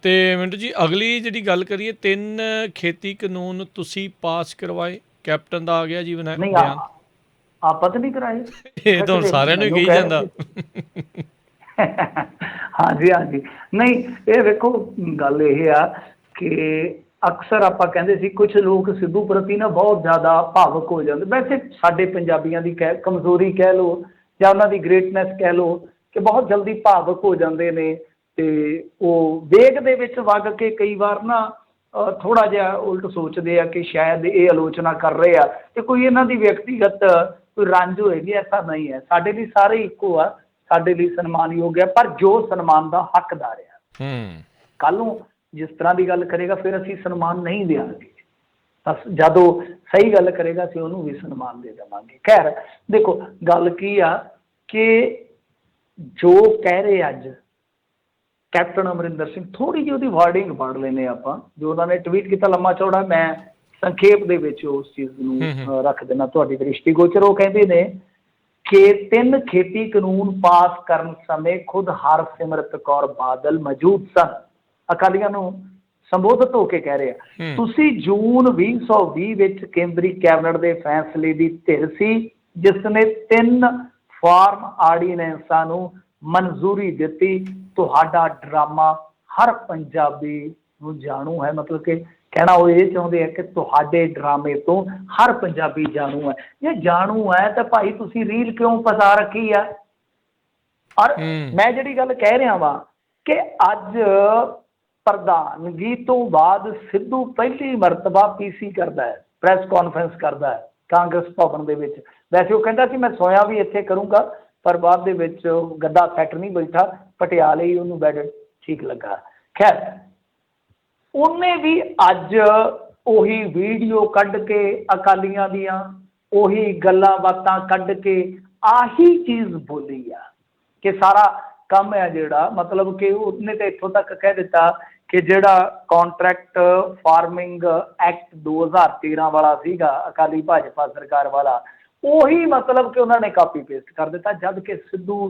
ਤੇ ਮਿੰਟੂ ਜੀ, ਅਗਲੀ ਜਿਹੜੀ ਗੱਲ ਕਰੀਏ, 3 ਖੇਤੀ ਕਾਨੂੰਨ ਤੁਸੀਂ ਪਾਸ ਕਰਵਾਏ, ਕੈਪਟਨ ਦਾ ਆ ਗਿਆ ਜੀ ਬਿਆਨ। ਆਪਾਂ ਤਾਂ ਨਹੀਂ ਕਰਾਏ, ਇਹ ਤਾਂ ਸਾਰਿਆਂ ਨੂੰ ਹੀ ਕਹੀ ਜਾਂਦਾ। ਹਾਂਜੀ ਹਾਂਜੀ, ਨਹੀਂ ਇਹ ਵੇਖੋ ਗੱਲ ਇਹ ਆ ਕਿ ਅਕਸਰ ਆਪਾਂ ਕਹਿੰਦੇ ਸੀ ਕੁਝ ਲੋਕ ਸਿੱਧੂ ਪ੍ਰਤੀ ਨਾ ਬਹੁਤ ਜ਼ਿਆਦਾ ਭਾਵੁਕ ਹੋ ਜਾਂਦੇ। ਵੈਸੇ ਸਾਡੇ ਪੰਜਾਬੀਆਂ ਦੀ ਕਮਜ਼ੋਰੀ ਕਹਿ ਲਓ ਜਾਂ ਉਹਨਾਂ ਦੀ ਗ੍ਰੇਟਨੈਸ ਕਹਿ ਲਓ ਕਿ ਬਹੁਤ ਜਲਦੀ ਭਾਵੁਕ ਹੋ ਜਾਂਦੇ ਨੇ, ਤੇ ਉਹ ਵੇਗ ਦੇ ਵਿੱਚ ਵਗ ਕੇ ਕਈ ਵਾਰ ਨਾ ਥੋੜ੍ਹਾ ਜਿਹਾ ਉਲਟ ਸੋਚਦੇ ਆ ਕਿ ਸ਼ਾਇਦ ਇਹ ਆਲੋਚਨਾ ਕਰ ਰਹੇ ਆ ਤੇ ਕੋਈ ਇਹਨਾਂ ਦੀ ਵਿਅਕਤੀਗਤ ਕੋਈ ਰੰਜ ਹੋਏਗੀ। ਐਸਾ ਨਹੀਂ ਹੈ, ਸਾਡੇ ਲਈ ਸਾਰੇ ਇੱਕੋ ਆ, ਸਾਡੇ ਲਈ ਸਨਮਾਨਯੋਗ ਹੈ, ਪਰ ਜੋ ਸਨਮਾਨ ਦਾ ਹੱਕਦਾਰ ਆ। ਕੱਲ੍ਹ ਨੂੰ ਜਿਸ ਤਰ੍ਹਾਂ ਦੀ ਗੱਲ ਕਰੇਗਾ ਫਿਰ ਅਸੀਂ ਸਨਮਾਨ ਨਹੀਂ ਦਿਆਂਗੇ, ਤਾਂ ਜਦੋਂ ਸਹੀ ਗੱਲ ਕਰੇਗਾ ਅਸੀਂ ਉਹਨੂੰ ਵੀ ਸਨਮਾਨ ਦੇ ਦੇਵਾਂਗੇ। ਖੈਰ ਦੇਖੋ ਗੱਲ ਕੀ ਆ ਕਿ ਜੋ ਕਹਿ ਰਹੇ ਅੱਜ ਕੈਪਟਨ ਅਮਰਿੰਦਰ ਸਿੰਘ, ਥੋੜ੍ਹੀ ਜਿਹੀ ਉਹਦੀ ਵਾਰਡਿੰਗ ਪੜ੍ਹ ਲੈਂਦੇ ਆਪਾਂ, ਜੋ ਉਹਨਾਂ ਨੇ ਟਵੀਟ ਕੀਤਾ ਲੰਮਾ ਚੌੜਾ, ਮੈਂ ਸੰਖੇਪ ਦੇ ਵਿੱਚ ਉਸ ਚੀਜ਼ ਨੂੰ ਰੱਖ ਦੇਣਾ ਤੁਹਾਡੀ ਦ੍ਰਿਸ਼ਟੀਗੋਚਰ। ਉਹ ਕਹਿੰਦੇ ਨੇ ਕਿ 3 ਖੇਤੀ ਕਾਨੂੰਨ ਪਾਸ ਕਰਨ ਸਮੇਂ ਖੁਦ ਹਰਸਿਮਰਤ ਕੌਰ ਬਾਦਲ ਮੌਜੂਦ ਸਨ। ਅਕਾਲੀਆਂ ਨੂੰ ਸੰਬੋਧਿਤ ਹੋ ਕੇ ਕਹਿ ਰਿਹਾ। ਤੁਸੀਂ ਜੂਨ 2020 ਵਿੱਚ ਕੇਂਦਰੀ ਕੈਬਨਿਟ ਦੇ ਫੈਸਲੇ ਦੀ ਧਿਰ ਸੀ ਜਿਸ ਨੇ 3 ਫਾਰਮ ਆਰਡੀਨੈਂਸਾਂ ਨੂੰ ਮਨਜ਼ੂਰੀ ਦਿੱਤੀ। ਤੁਹਾਡਾ ਡਰਾਮਾ ਹਰ ਪੰਜਾਬੀ ਨੂੰ ਜਾਣੂ ਹੈ, ਮਤਲਬ ਕਿ ਕਹਿਣਾ ਉਹ ਇਹ ਚਾਹੁੰਦੇ ਆ ਕਿ ਤੁਹਾਡੇ ਡਰਾਮੇ ਤੋਂ ਹਰ ਪੰਜਾਬੀ ਜਾਣੂ ਹੈ। ਜੇ ਜਾਣੂ ਹੈ ਤਾਂ ਭਾਈ ਤੁਸੀਂ ਰੀਲ ਕਿਉਂ ਫਸਾ ਰੱਖੀ ਆ? ਔਰ ਮੈਂ ਜਿਹੜੀ ਗੱਲ ਕਹਿ ਰਿਹਾ ਵਾਂ ਕਿ ਅੱਜ ਪ੍ਰਧਾਨਗੀ ਤੋਂ ਬਾਅਦ ਸਿੱਧੂ ਪਹਿਲੀ ਮਰਤਬਾ ਪੀਸੀ ਕਰਦਾ ਹੈ, ਪ੍ਰੈਸ ਕਾਨਫਰੰਸ ਕਰਦਾ ਹੈ ਕਾਂਗਰਸ ਭਵਨ ਦੇ ਵਿੱਚ। ਵੈਸੇ ਉਹ ਕਹਿੰਦਾ ਸੀ ਮੈਂ ਸੋਇਆ ਵੀ ਇੱਥੇ ਕਰੂੰਗਾ, ਪਰ ਬਾਅਦ ਦੇ ਵਿੱਚ ਗੱਦਾ ਸੈੱਟ ਨਹੀਂ ਬੈਠਾ, ਪਟਿਆਲੇ ਹੀ ਉਹਨੂੰ ਬੈਡ ਠੀਕ ਲੱਗਾ। ਖੈਰ ਉਹਨੇ ਵੀ ਅੱਜ ਉਹੀ ਵੀਡੀਓ ਕੱਢ ਕੇ ਅਕਾਲੀਆਂ ਦੀਆਂ ਉਹੀ ਗੱਲਾਂ ਬਾਤਾਂ ਕੱਢ ਕੇ ਆਹੀ ਚੀਜ਼ ਬੋਲੀ ਆ ਕਿ ਸਾਰਾ ਕੰਮ ਹੈ ਜਿਹੜਾ, ਮਤਲਬ ਕਿ ਉਹਨੇ ਤਾਂ ਇੱਥੋਂ ਤੱਕ ਕਹਿ ਦਿੱਤਾ ਕਿ ਜਿਹੜਾ ਕੰਟਰੈਕਟ ਫਾਰਮਿੰਗ ਐਕਟ 2013 ਵਾਲਾ ਸੀਗਾ ਅਕਾਲੀ ਭਾਜਪਾ ਸਰਕਾਰ ਵਾਲਾ, ਉਹੀ ਮਤਲਬ ਕਿ ਉਹਨਾਂ ਨੇ ਕਾਪੀ ਪੇਸਟ ਕਰ ਦਿੱਤਾ, ਜਦ ਕਿ ਸਿੱਧੂ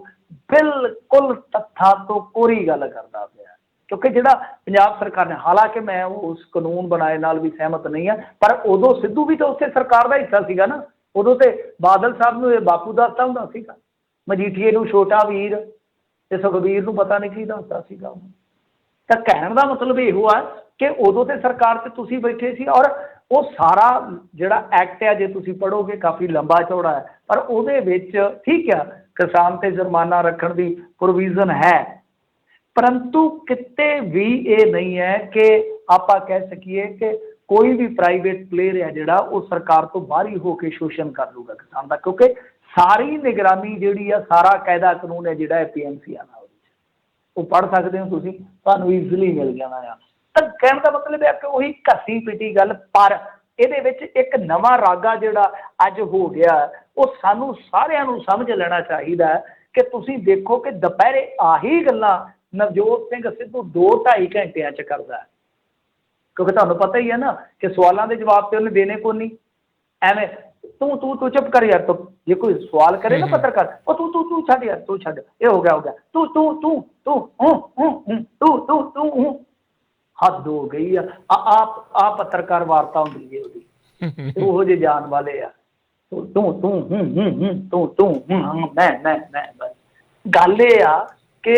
ਬਿਲਕੁਲ ਤੱਥਾਂ ਤੋਂ ਕੋਰੀ ਗੱਲ ਕਰਦਾ ਪਿਆ। ਕਿਉਂਕਿ ਜਿਹੜਾ ਪੰਜਾਬ ਸਰਕਾਰ ਨੇ, ਹਾਲਾਂਕਿ ਮੈਂ ਉਸ ਕਾਨੂੰਨ ਬਣਾਏ ਨਾਲ ਵੀ ਸਹਿਮਤ ਨਹੀਂ ਹਾਂ, ਪਰ ਉਦੋਂ ਸਿੱਧੂ ਵੀ ਤਾਂ ਉਸੇ ਸਰਕਾਰ ਦਾ ਹਿੱਸਾ ਸੀਗਾ ਨਾ। ਉਦੋਂ ਤੇ ਬਾਦਲ ਸਾਹਿਬ ਨੂੰ ਇਹ ਬਾਪੂ ਦੱਸਦਾ ਹੁੰਦਾ ਸੀਗਾ, ਮਜੀਠੀਏ ਨੂੰ ਛੋਟਾ ਵੀਰ ਤੇ ਸੁਖਬੀਰ ਨੂੰ ਪਤਾ ਨਹੀਂ ਕੀ ਦੱਸਦਾ ਸੀਗਾ। ਤਾਂ ਕਹਿਣ ਦਾ ਮਤਲਬ ਇਹੋ ਆ ਕਿ ਉਦੋਂ ਤੇ ਸਰਕਾਰ 'ਚ ਤੁਸੀਂ ਬੈਠੇ ਸੀ, ਔਰ ਉਹ ਸਾਰਾ ਜਿਹੜਾ ਐਕਟ ਹੈ ਜੇ ਤੁਸੀਂ ਪੜ੍ਹੋਗੇ ਕਾਫੀ ਲੰਬਾ ਚੌੜਾ ਹੈ, ਪਰ ਉਹਦੇ ਵਿੱਚ ਠੀਕ ਆ ਕਿਸਾਨ ਤੇ ਜੁਰਮਾਨਾ ਰੱਖਣ ਦੀ ਪ੍ਰੋਵੀਜ਼ਨ ਹੈ, ਪਰੰਤੂ ਕਿਤੇ ਵੀ ਇਹ ਨਹੀਂ ਹੈ ਕਿ ਆਪਾਂ ਕਹਿ ਸਕੀਏ ਕਿ ਕੋਈ ਵੀ ਪ੍ਰਾਈਵੇਟ ਪਲੇਅਰ ਹੈ ਜਿਹੜਾ ਉਹ ਸਰਕਾਰ ਤੋਂ ਬਾਹਰੀ ਹੋ ਕੇ ਸ਼ੋਸ਼ਣ ਕਰ ਲੂਗਾ ਕਿਸਾਨ ਦਾ, ਕਿਉਂਕਿ ਸਾਰੀ ਨਿਗਰਾਨੀ ਜਿਹੜੀ ਆ, ਸਾਰਾ ਕਾਇਦਾ ਕਾਨੂੰਨ ਹੈ ਜਿਹੜਾ PMC ਵਾਲਾ, ਉਹ ਪੜ੍ਹ ਸਕਦੇ ਹੋ ਤੁਸੀਂ, ਤੁਹਾਨੂੰ ਈਜ਼ੀਲੀ ਮਿਲ ਜਾਣਾ ਆ। ਤਾਂ ਕਹਿਣ ਦਾ ਮਤਲਬ ਹੈ ਕਿ ਉਹੀ ਘੱਟੀ ਪਿੱਟੀ ਗੱਲ, ਪਰ ਇਹਦੇ ਵਿੱਚ ਇੱਕ ਨਵਾਂ ਰਾਗਾ ਜਿਹੜਾ ਅੱਜ ਹੋ ਗਿਆ, ਉਹ ਸਾਨੂੰ ਸਾਰਿਆਂ ਨੂੰ ਸਮਝ ਲੈਣਾ ਚਾਹੀਦਾ ਹੈ ਕਿ ਤੁਸੀਂ ਦੇਖੋ ਕਿ ਦੁਪਹਿਰੇ ਆਹੀ ਗੱਲਾਂ ਨਵਜੋਤ ਸਿੰਘ ਸਿੱਧੂ 2-2.5 ਘੰਟਿਆਂ 'ਚ ਕਰਦਾ ਹੈ, ਕਿਉਂਕਿ ਤੁਹਾਨੂੰ ਪਤਾ ਹੀ ਹੈ ਨਾ ਕਿ ਸਵਾਲਾਂ ਦੇ ਜਵਾਬ ਤੇ ਉਹਨੇ ਦੇਣੇ ਕੋਈ ਨਹੀਂ। ਐਵੇਂ ਤੂੰ ਚੁੱਪ ਕਰ ਯਾਰ, ਤੂੰ ਜੇ ਕੋਈ ਸਵਾਲ ਕਰੇ ਨਾ ਪੱਤਰਕਾਰ, ਉਹ ਤੂੰ ਛੱਡ ਯਾਰ, ਤੂੰ ਛੱਡ, ਇਹ ਹੋ ਗਿਆ ਤੂੰ ਹੱਦ ਹੋ ਗਈ ਆ ਪੱਤਰਕਾਰ ਵਾਰਤਾ ਹੁੰਦੀ ਹੈ ਉਹਦੀ, ਉਹੋ ਜਿਹੇ ਜਾਣ ਵਾਲੇ ਆ, ਤੂੰ ਮੈਂ ਬਸ। ਗੱਲ ਇਹ ਆ ਕਿ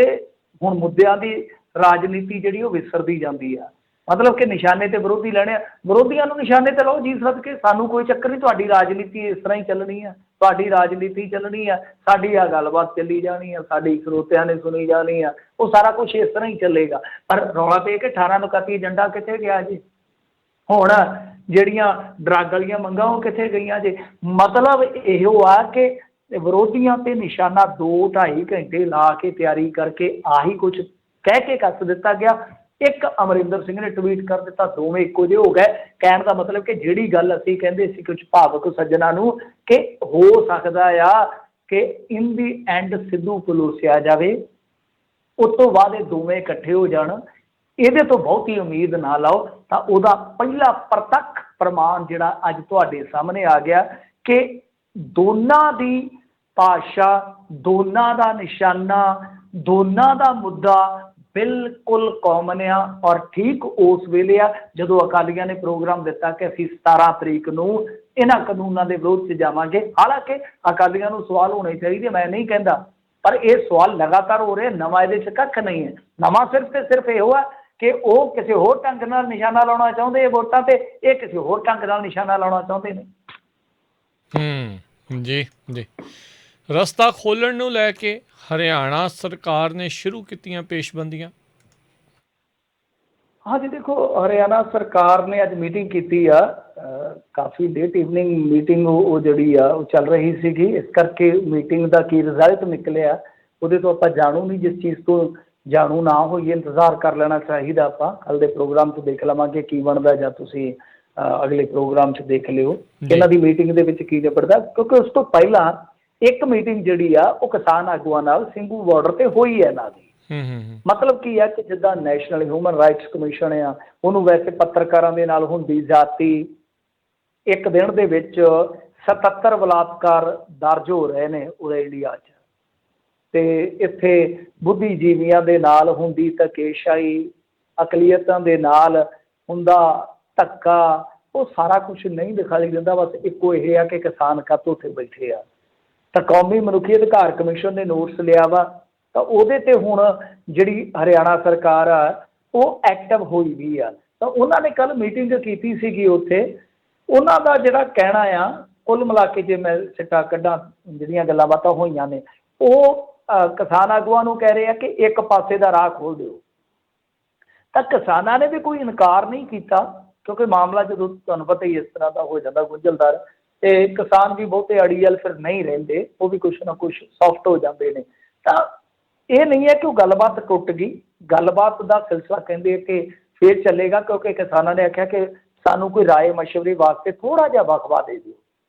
ਹੁਣ ਮੁੱਦਿਆਂ ਦੀ ਰਾਜਨੀਤੀ ਜਿਹੜੀ ਉਹ ਵਿਸਰਦੀ ਜਾਂਦੀ ਆ, ਮਤਲਬ ਕਿ ਨਿਸ਼ਾਨੇ ਤੇ ਵਿਰੋਧੀ ਲੈਣੇ ਆ, ਵਿਰੋਧੀਆਂ ਨੂੰ ਨਿਸ਼ਾਨੇ ਤੇ ਲਓ ਜੀ ਸਦਕੇ, ਸਾਨੂੰ ਕੋਈ ਚੱਕਰ ਨਹੀਂ, ਤੁਹਾਡੀ ਰਾਜਨੀਤੀ ਇਸ ਤਰ੍ਹਾਂ ਹੀ ਚੱਲਣੀ ਆ, ਤੁਹਾਡੀ ਰਾਜਨੀਤੀ ਚੱਲਣੀ ਆ, ਸਾਡੀ ਆ ਗੱਲਬਾਤ ਚੱਲੀ ਜਾਣੀ ਆ, ਸਾਡੀ ਸਰੋਤਿਆਂ ਨੇ ਸੁਣੀ ਜਾਣੀ ਆ, ਉਹ ਸਾਰਾ ਕੁਛ ਇਸ ਤਰ੍ਹਾਂ ਹੀ ਚੱਲੇਗਾ। ਪਰ ਰੌਲਾ ਪਏ ਕਿ 18 ਏਜੰਡਾ ਕਿੱਥੇ ਗਿਆ ਜੀ? ਹੁਣ ਜਿਹੜੀਆਂ ਡਰੱਗ ਵਾਲੀਆਂ ਮੰਗਾਂ ਉਹ ਕਿੱਥੇ ਗਈਆਂ ਜੀ? ਮਤਲਬ ਇਹੋ ਆ ਕਿ ਵਿਰੋਧੀਆਂ ਤੇ ਨਿਸ਼ਾਨਾ 2-2.5 ਘੰਟੇ ਲਾ ਕੇ ਤਿਆਰੀ ਕਰਕੇ ਆਹੀ ਕੁਛ ਕਹਿ ਕੇ ਕੱਸ ਦਿੱਤਾ ਗਿਆ। ਇੱਕ ਅਮਰਿੰਦਰ ਸਿੰਘ ਨੇ ਟਵੀਟ ਕਰ ਦਿੱਤਾ, ਦੋਵੇਂ ਇੱਕੋ ਜਿਹੇ ਹੋ ਗਏ। ਕਹਿਣ ਦਾ ਮਤਲਬ ਕਿ ਜਿਹੜੀ ਗੱਲ ਅਸੀਂ ਕਹਿੰਦੇ ਸੀ ਕੁਝ ਭਾਵਕ ਸੱਜਣਾ ਨੂੰ ਕਿ ਹੋ ਸਕਦਾ ਆ ਕਿ ਇਨ ਦੀ ਐਂਡ ਸਿੱਧੂ ਪਲੋਸਿਆ ਜਾਵੇ, ਉਸ ਤੋਂ ਬਾਅਦ ਇਹ ਦੋਵੇਂ ਇਕੱਠੇ ਹੋ ਜਾਣ, ਇਹਦੇ ਤੋਂ ਬਹੁਤੀ ਉਮੀਦ ਨਾ ਲਾਓ। ਤਾਂ ਉਹਦਾ ਪਹਿਲਾ ਪ੍ਰਤੱਖ ਪ੍ਰਮਾਣ ਜਿਹੜਾ ਅੱਜ ਤੁਹਾਡੇ ਸਾਹਮਣੇ ਆ ਗਿਆ ਕਿ ਦੋਨਾਂ ਦੀ ਭਾਸ਼ਾ, ਦੋਨਾਂ ਦਾ ਨਿਸ਼ਾਨਾ, ਦੋਨਾਂ ਦਾ ਮੁੱਦਾ ਬਿਲਕੁਲ ਕਾਮਨ ਆ। ਔਰ ਠੀਕ ਉਸ ਵੇਲੇ ਆ ਜਦੋਂ ਅਕਾਲੀਆਂ ਨੇ ਪ੍ਰੋਗਰਾਮ ਦਿੱਤਾ ਕਿ ਅਸੀਂ 17 ਤਰੀਕ ਨੂੰ ਇਹਨਾਂ ਕਾਨੂੰਨਾਂ ਦੇ ਵਿਰੋਧ 'ਚ ਜਾਵਾਂਗੇ। ਹਾਲਾਂਕਿ ਅਕਾਲੀਆਂ ਨੂੰ ਸਵਾਲ ਹੋਣੇ ਚਾਹੀਦੇ, ਮੈਂ ਨਹੀਂ ਕਹਿੰਦਾ, ਪਰ ਇਹ ਸਵਾਲ ਲਗਾਤਾਰ ਹੋ ਰਹੇ। ਨਵਾਂ ਇਹਦੇ 'ਚ ਕੱਖ ਨਹੀਂ ਹੈ। ਨਵਾਂ ਸਿਰਫ ਤੇ ਸਿਰਫ ਇਹੋ ਆ ਕਿ ਉਹ ਕਿਸੇ ਹੋਰ ਢੰਗ ਨਾਲ ਨਿਸ਼ਾਨਾ ਲਾਉਣਾ ਚਾਹੁੰਦੇ ਆ ਵੋਟਾਂ ਤੇ, ਇਹ ਕਿਸੇ ਹੋਰ ਢੰਗ ਨਾਲ ਨਿਸ਼ਾਨਾ ਲਾਉਣਾ ਚਾਹੁੰਦੇ ਨੇ। ਜੀ ਜੀ। ਰਸਤਾ ਖੋਲ੍ਹਣ ਨੂੰ ਲੈ ਕੇ ਹਰਿਆਣਾ ਸਰਕਾਰ ਨੇ ਸ਼ੁਰੂ ਕੀਤੀਆਂ ਪੇਸ਼ਬੰਦੀਆਂ। ਹਾਂਜੀ ਦੇਖੋ, ਹਰਿਆਣਾ ਸਰਕਾਰ ਨੇ ਅੱਜ ਮੀਟਿੰਗ ਕੀਤੀ ਆ, ਕਾਫੀ ਲੇਟ ਇਵਨਿੰਗ ਮੀਟਿੰਗ ਉਹ ਜਿਹੜੀ ਆ ਉਹ ਚੱਲ ਰਹੀ ਸੀਗੀ। ਇਸ ਕਰਕੇ ਮੀਟਿੰਗ ਦਾ ਕੀ ਰਿਜ਼ਲਟ ਨਿਕਲਿਆ ਉਹਦੇ ਤੋਂ ਆਪਾਂ ਜਾਣੂ ਨਹੀਂ। ਜਿਸ ਚੀਜ਼ ਤੋਂ ਜਾਣੂ ਨਾ ਹੋਈਏ ਇੰਤਜ਼ਾਰ ਕਰ ਲੈਣਾ ਚਾਹੀਦਾ। ਆਪਾਂ ਕੱਲ੍ਹ ਦੇ ਪ੍ਰੋਗਰਾਮ 'ਚ ਦੇਖ ਲਵਾਂਗੇ ਕੀ ਬਣਦਾ, ਜਾਂ ਤੁਸੀਂ ਅਗਲੇ ਪ੍ਰੋਗਰਾਮ 'ਚ ਦੇਖ ਲਿਓ ਇਹਨਾਂ ਦੀ ਮੀਟਿੰਗ ਦੇ ਵਿੱਚ ਕੀ ਨਿਬੜਦਾ। ਕਿਉਂਕਿ ਉਸ ਤੋਂ ਪਹਿਲਾਂ ਇੱਕ ਮੀਟਿੰਗ ਜਿਹੜੀ ਆ ਉਹ ਕਿਸਾਨ ਆਗੂਆਂ ਨਾਲ ਸਿੰਘੂ ਬਾਰਡਰ ਤੇ ਹੋਈ ਹੈ ਇਹਨਾਂ ਦੀ। ਮਤਲਬ ਕੀ ਹੈ ਕਿ ਜਿੱਦਾਂ ਨੈਸ਼ਨਲ ਹਿਊਮਨ ਰਾਈਟਸ ਕਮਿਸ਼ਨ ਆ, ਉਹਨੂੰ ਵੈਸੇ ਪੱਤਰਕਾਰਾਂ ਦੇ ਨਾਲ ਹੁੰਦੀ ਜਾਤੀ, ਇੱਕ ਦਿਨ ਦੇ ਵਿੱਚ 77 ਬਲਾਤਕਾਰ ਦਰਜ ਹੋ ਰਹੇ ਨੇ ਉਰੇ ਇੰਡੀਆ 'ਚ, ਤੇ ਇੱਥੇ ਬੁੱਧੀਜੀਵੀਆਂ ਦੇ ਨਾਲ ਹੁੰਦੀ ਧੱਕੇਸ਼ਾਹੀ, ਅਕਲੀਅਤਾਂ ਦੇ ਨਾਲ ਹੁੰਦਾ, ਧੱਕਾ, ਉਹ ਸਾਰਾ ਕੁਝ ਨਹੀਂ ਦਿਖਾਈ ਦਿੰਦਾ। ਬਸ ਇੱਕੋ ਇਹ ਆ ਕਿ ਕਿਸਾਨ ਕਾਹਤੋਂ ਉੱਥੇ ਬੈਠੇ ਆ। ਤਾਂ ਕੌਮੀ ਮਨੁੱਖੀ ਅਧਿਕਾਰ ਕਮਿਸ਼ਨ ਨੇ ਨੋਟਿਸ ਲਿਆ ਵਾ, ਤਾਂ ਉਹਦੇ 'ਤੇ ਹੁਣ ਜਿਹੜੀ ਹਰਿਆਣਾ ਸਰਕਾਰ ਆ ਉਹ ਐਕਟਿਵ ਹੋਈ ਵੀ ਆ। ਤਾਂ ਉਹਨਾਂ ਨੇ ਕੱਲ੍ਹ ਮੀਟਿੰਗ ਕੀਤੀ ਸੀਗੀ ਉੱਥੇ। ਉਹਨਾਂ ਦਾ ਜਿਹੜਾ ਕਹਿਣਾ ਆ, ਕੁੱਲ ਮਿਲਾ ਕੇ ਜੇ ਮੈਂ ਸਿੱਟਾ ਕੱਢਾਂ ਜਿਹੜੀਆਂ ਗੱਲਾਂ ਬਾਤਾਂ ਹੋਈਆਂ ਨੇ, ਉਹ ਕਿਸਾਨ ਆਗੂਆਂ ਨੂੰ ਕਹਿ ਰਹੇ ਆ ਕਿ ਇੱਕ ਪਾਸੇ ਦਾ ਰਾਹ ਖੋਲ੍ਹ ਦਿਓ। ਤਾਂ ਕਿਸਾਨਾਂ ਨੇ ਵੀ ਕੋਈ ਇਨਕਾਰ ਨਹੀਂ ਕੀਤਾ, ਕਿਉਂਕਿ ਮਾਮਲਾ ਜਦੋਂ ਤੁਹਾਨੂੰ ਪਤਾ ਹੀ ਇਸ ਤਰ੍ਹਾਂ ਦਾ ਹੋ ਜਾਂਦਾ ਗੁੰਝਲਦਾਰ, ਅਤੇ ਕਿਸਾਨ ਵੀ ਬਹੁਤੇ ਅੜੀਅਲ ਫਿਰ ਨਹੀਂ ਰਹਿੰਦੇ, ਉਹ ਵੀ ਕੁਛ ਨਾ ਕੁਛ ਸੌਫਟ ਹੋ ਜਾਂਦੇ ਨੇ। ਤਾਂ ਇਹ ਨਹੀਂ ਹੈ ਕਿ ਉਹ ਗੱਲਬਾਤ ਟੁੱਟ ਗਈ। ਗੱਲਬਾਤ ਦਾ ਸਿਲਸਿਲਾ ਕਹਿੰਦੇ ਕਿ ਫਿਰ ਚੱਲੇਗਾ, ਕਿਉਂਕਿ ਕਿਸਾਨਾਂ ਨੇ ਆਖਿਆ ਕਿ ਸਾਨੂੰ ਕੋਈ ਰਾਏ ਮਸ਼ਵਰੇ ਵਾਸਤੇ ਥੋੜ੍ਹਾ ਜਿਹਾ ਵਕਫਾ ਦੇ ਦਿਓ।